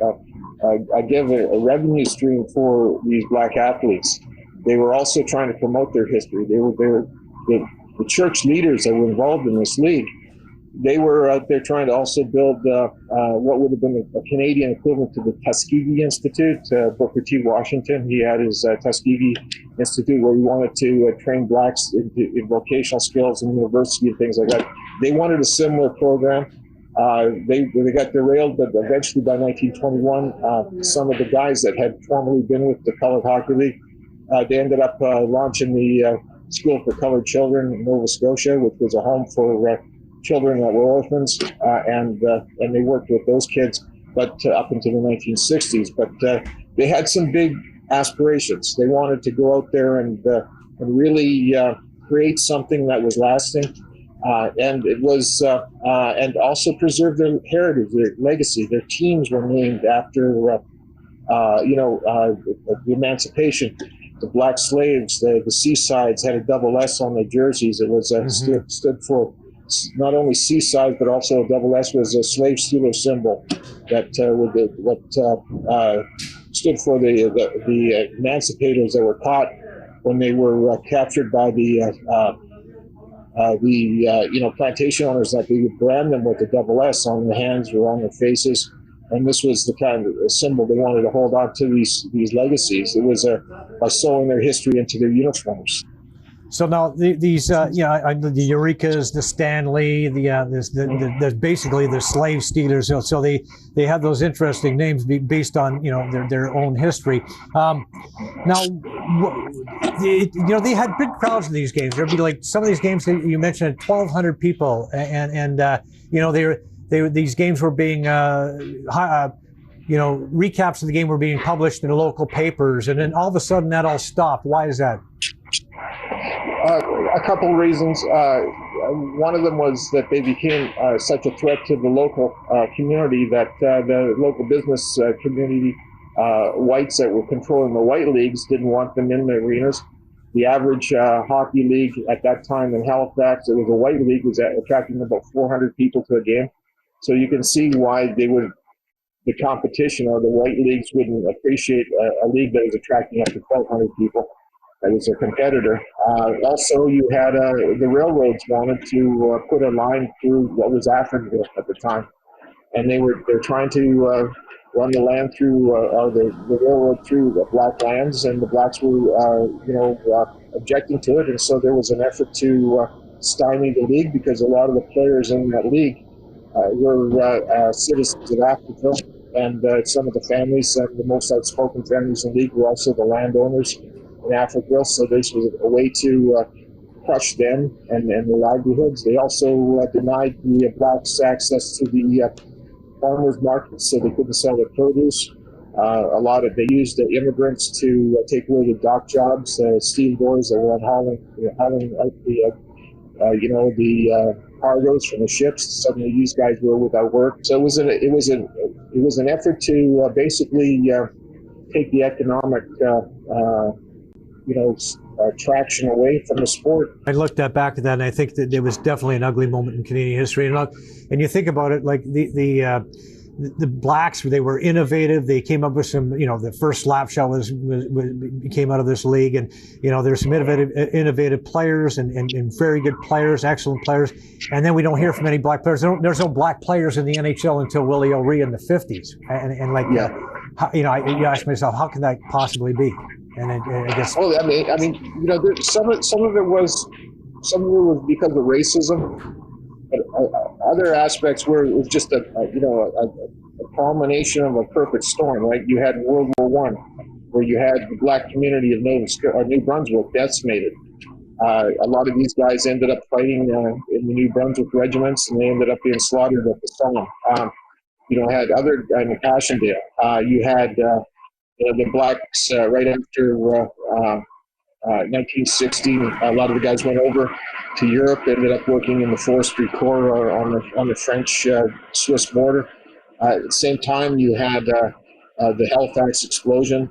give a revenue stream for these Black athletes. They were also trying to promote their history. The church leaders that were involved in this league, they were out there trying to also build what would have been a Canadian equivalent to the Tuskegee Institute. Booker T. Washington, he had his Tuskegee Institute where he wanted to train Blacks in vocational skills in university and things like that. They wanted a similar program. They got derailed, but eventually by 1921, some of the guys that had formerly been with the Colored Hockey League, they ended up launching the School for Colored Children in Nova Scotia, which was a home for children that were orphans, and they worked with those kids, but up into the 1960s. But they had some big aspirations. They wanted to go out there and really create something that was lasting, and it was and also preserve their heritage, their legacy. Their teams were named after the emancipation. The Black slaves, the Seasides had a double S on their jerseys. It was stood for not only Seaside, but also a double S was a slave stealer symbol that stood for the emancipators that were caught when they were captured by the plantation owners, that they would brand them with the double S on their hands or on their faces. And this was the kind of symbol they wanted to hold on to these legacies. It was by sewing their history into their uniforms. So now these the Eurekas, the Stanley, the basically the slave stealers. So they have those interesting names based on their own history. Now, they had big crowds in these games. There'd be like some of these games that you mentioned, 1,200 people, and these games were being recaps of the game were being published in the local papers, and then all of a sudden that all stopped. Why is that? A couple of reasons. One of them was that they became such a threat to the local community that the local business community, whites that were controlling the white leagues, didn't want them in the arenas. The average hockey league at that time in Halifax, it was a white league, was attracting about 400 people to a game. So you can see why the competition or the white leagues wouldn't appreciate a league that was attracting up to 1,200 people. That was a competitor. Also, you had the railroads wanted to put a line through what was Atherville at the time, and they're trying to run the land through or the railroad through the Black lands, and the Blacks were objecting to it, and so there was an effort to stymie the league because a lot of the players in that league were citizens of Atherville, and some of the families, the most outspoken families in the league, were also the landowners in Atherville. So this was a way to crush them and their livelihoods. They also denied the Blacks access to the farmers markets, so they couldn't sell their produce. They used the immigrants to take away the dock jobs, stevedores that were hauling out the cargoes from the ships. Suddenly, these guys were without work. So it was an effort to basically take the economic traction away from the sport. I looked back at that, and I think that there was definitely an ugly moment in Canadian history. And you think about it, like the blacks, they were innovative. They came up with some, the first slap shot came out of this league, and there's some innovative players and very good players, excellent players. And then we don't hear from any black players. There's no black players in the NHL until Willie O'Ree in the 50s. You ask myself, how can that possibly be? And I guess. Well, some of it was because of racism. But other aspects where it was just a culmination of a perfect storm. Like you had World War One, where you had the black community of New Brunswick decimated. A lot of these guys ended up fighting in the New Brunswick regiments, and they ended up being slaughtered at the Somme. Had other in Passchendaele. You had the blacks right after 1960. A lot of the guys went over to Europe, ended up working in the Forestry Corps on the French-Swiss border. At the same time, you had the Halifax explosion,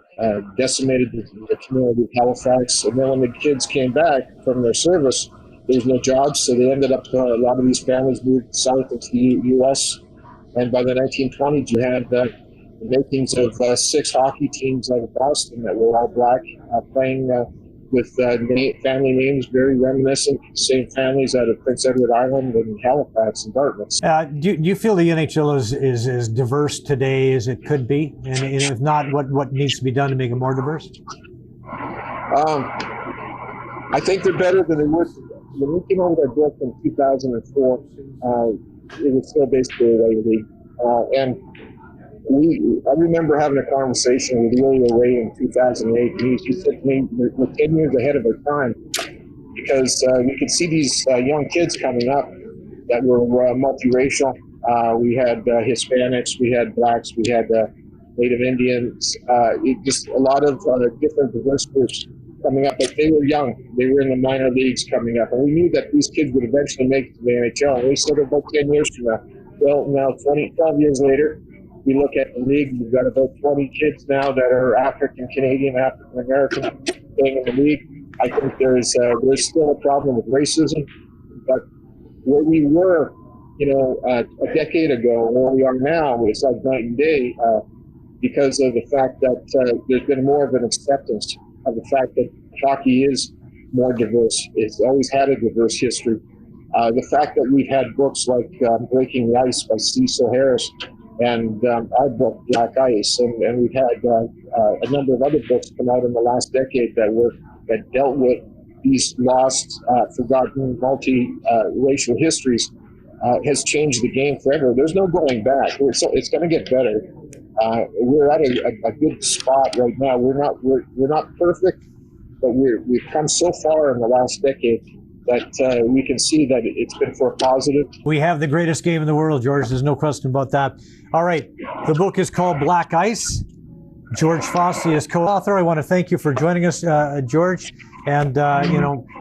decimated the community of Halifax. And then when the kids came back from their service, there was no jobs, so they ended up, a lot of these families moved south into the U.S. And by the 1920s, you had the makings of 6 hockey teams out of Boston that were all black, playing with family names very reminiscent, same families out of Prince Edward Island and Halifax and Dartmouth. Do you feel the NHL is as diverse today as it could be? And if not, what needs to be done to make it more diverse? I think they're better than they were. When we came over with our book in 2004, it was still basically a white league. And I remember having a conversation with Willie O'Ree in 2008. He said to me, we're 10 years ahead of our time because we could see these young kids coming up that were multiracial. We had Hispanics, we had blacks, we had Native Indians, just a lot of different diverse groups coming up. But they were young. They were in the minor leagues coming up. And we knew that these kids would eventually make it to the NHL. And we said about 10 years from now. Well, now 12 years later, we look at the league, we've got about 20 kids now that are African-Canadian, African-American playing in the league. I think there's still a problem with racism, but where we were, a decade ago, and where we are now, it's like night and day because of the fact that there's been more of an acceptance of the fact that hockey is more diverse. It's always had a diverse history. The fact that we've had books like Breaking the Ice by Cecil Harris, and our book, Black Ice, and we've had a number of other books come out in the last decade that dealt with these lost, forgotten, multi-racial histories, has changed the game forever. There's no going back. It's going to get better. We're at a good spot right now. We're not perfect, but we've come so far in the last decade that we can see that it's been for a positive. We have the greatest game in the world, George. There's no question about that. All right. The book is called Black Ice. George Fossey is co-author. I want to thank you for joining us, George. And,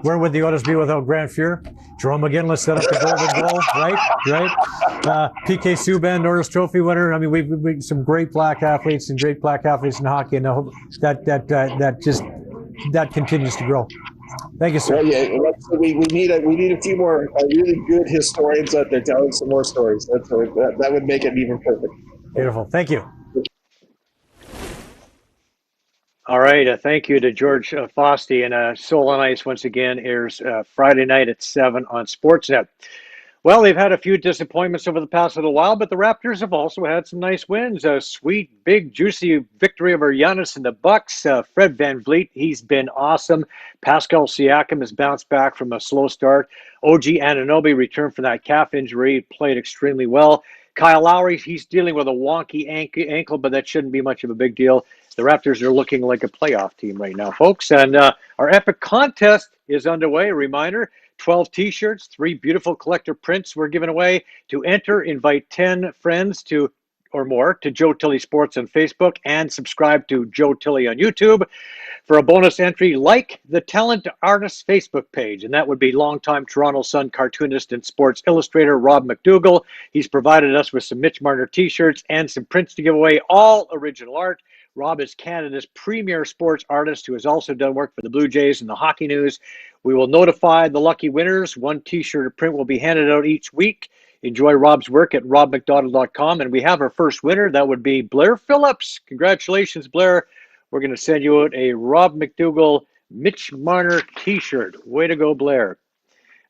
where would the Oilers be without Grant Fuhr? Jerome McGinley set up the golden goal, right? PK Subban, Norris Trophy winner. I mean, we've some great black athletes and great black athletes in hockey, and I hope that continues to grow. Thank you, sir. Well, yeah, we need a few more really good historians out there telling some more stories. That would make it even perfect. Beautiful. Thank you. All right. Thank you to George Fossey. And Soul on Ice, once again, airs Friday night at 7 on Sportsnet. Well, they've had a few disappointments over the past little while, but the Raptors have also had some nice wins. A sweet, big, juicy victory over Giannis and the Bucks. Fred VanVleet, he's been awesome. Pascal Siakam has bounced back from a slow start. OG Anunoby returned from that calf injury, played extremely well. Kyle Lowry, he's dealing with a wonky ankle, but that shouldn't be much of a big deal. The Raptors are looking like a playoff team right now, folks. And our epic contest is underway. A reminder, 12 T-shirts, 3 beautiful collector prints we're giving away. To enter, invite 10 friends to or more to Joe Tilley Sports on Facebook and subscribe to Joe Tilley on YouTube. For a bonus entry, like the Talent Artists Facebook page, and that would be longtime Toronto Sun cartoonist and Sports Illustrator Rob McDougall. He's provided us with some Mitch Marner t-shirts and some prints to give away, all original art. Rob is Canada's premier sports artist who has also done work for the Blue Jays and the Hockey News. We will notify the lucky winners. One t-shirt or print will be handed out each week. Enjoy Rob's work at robmcdonald.com. And we have our first winner. That would be Blair Phillips. Congratulations, Blair. We're going to send you out a Rob McDougall Mitch Marner t-shirt. Way to go, Blair.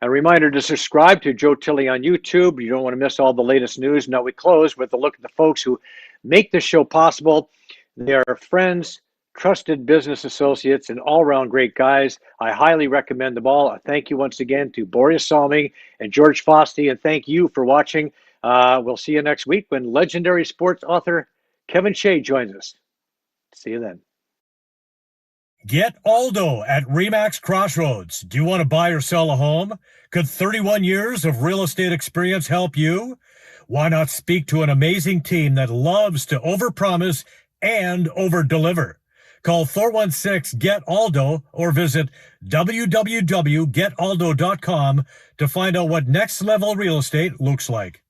A reminder to subscribe to Joe Tilley on YouTube. You don't want to miss all the latest news. Now we close with a look at the folks who make this show possible. They are friends, trusted business associates, and all-around great guys. I highly recommend them all. Thank you once again to Borje Salming and George Fossey, and thank you for watching. We'll see you next week when legendary sports author Kevin Shea joins us. See you then. Get Aldo at RE/MAX Crossroads. Do you want to buy or sell a home? Could 31 years of real estate experience help you? Why not speak to an amazing team that loves to overpromise and overdeliver? Call 416-GET-ALDO or visit www.getaldo.com to find out what next level real estate looks like.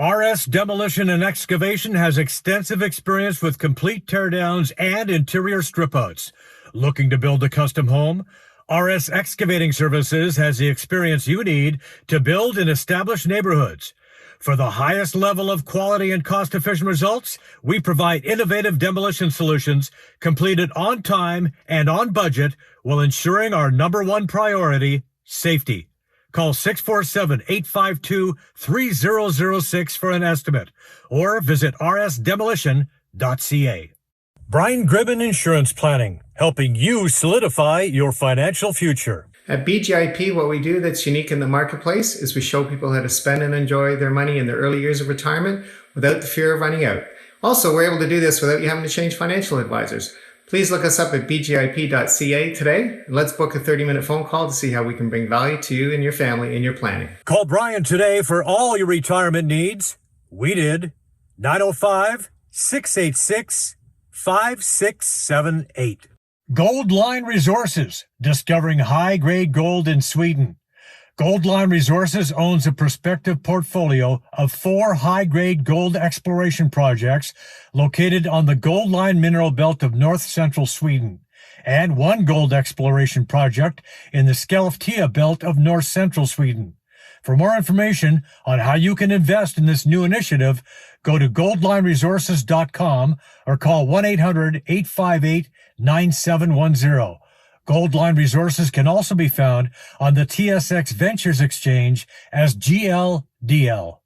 RS Demolition and Excavation has extensive experience with complete teardowns and interior strip-outs. Looking to build a custom home? RS Excavating Services has the experience you need to build in established neighborhoods. For the highest level of quality and cost-efficient results, we provide innovative demolition solutions completed on time and on budget while ensuring our number one priority, safety. Call 647-852-3006 for an estimate or visit rsdemolition.ca. Brian Gribben Insurance Planning, helping you solidify your financial future. At BGIP, what we do that's unique in the marketplace is we show people how to spend and enjoy their money in their early years of retirement without the fear of running out. Also, we're able to do this without you having to change financial advisors. Please look us up at bgip.ca today, and let's book a 30-minute phone call to see how we can bring value to you and your family in your planning. Call Brian today for all your retirement needs. We did. 905-686-5678. Gold Line Resources, discovering high-grade gold in Sweden. Gold Line Resources owns a prospective portfolio of 4 high-grade gold exploration projects located on the Gold Line mineral belt of north-central Sweden, and 1 gold exploration project in the Skellefteå belt of north-central Sweden. For more information on how you can invest in this new initiative, go to goldlineresources.com or call 1-800-858-9710. Gold Line Resources can also be found on the TSX Ventures Exchange as GLDL.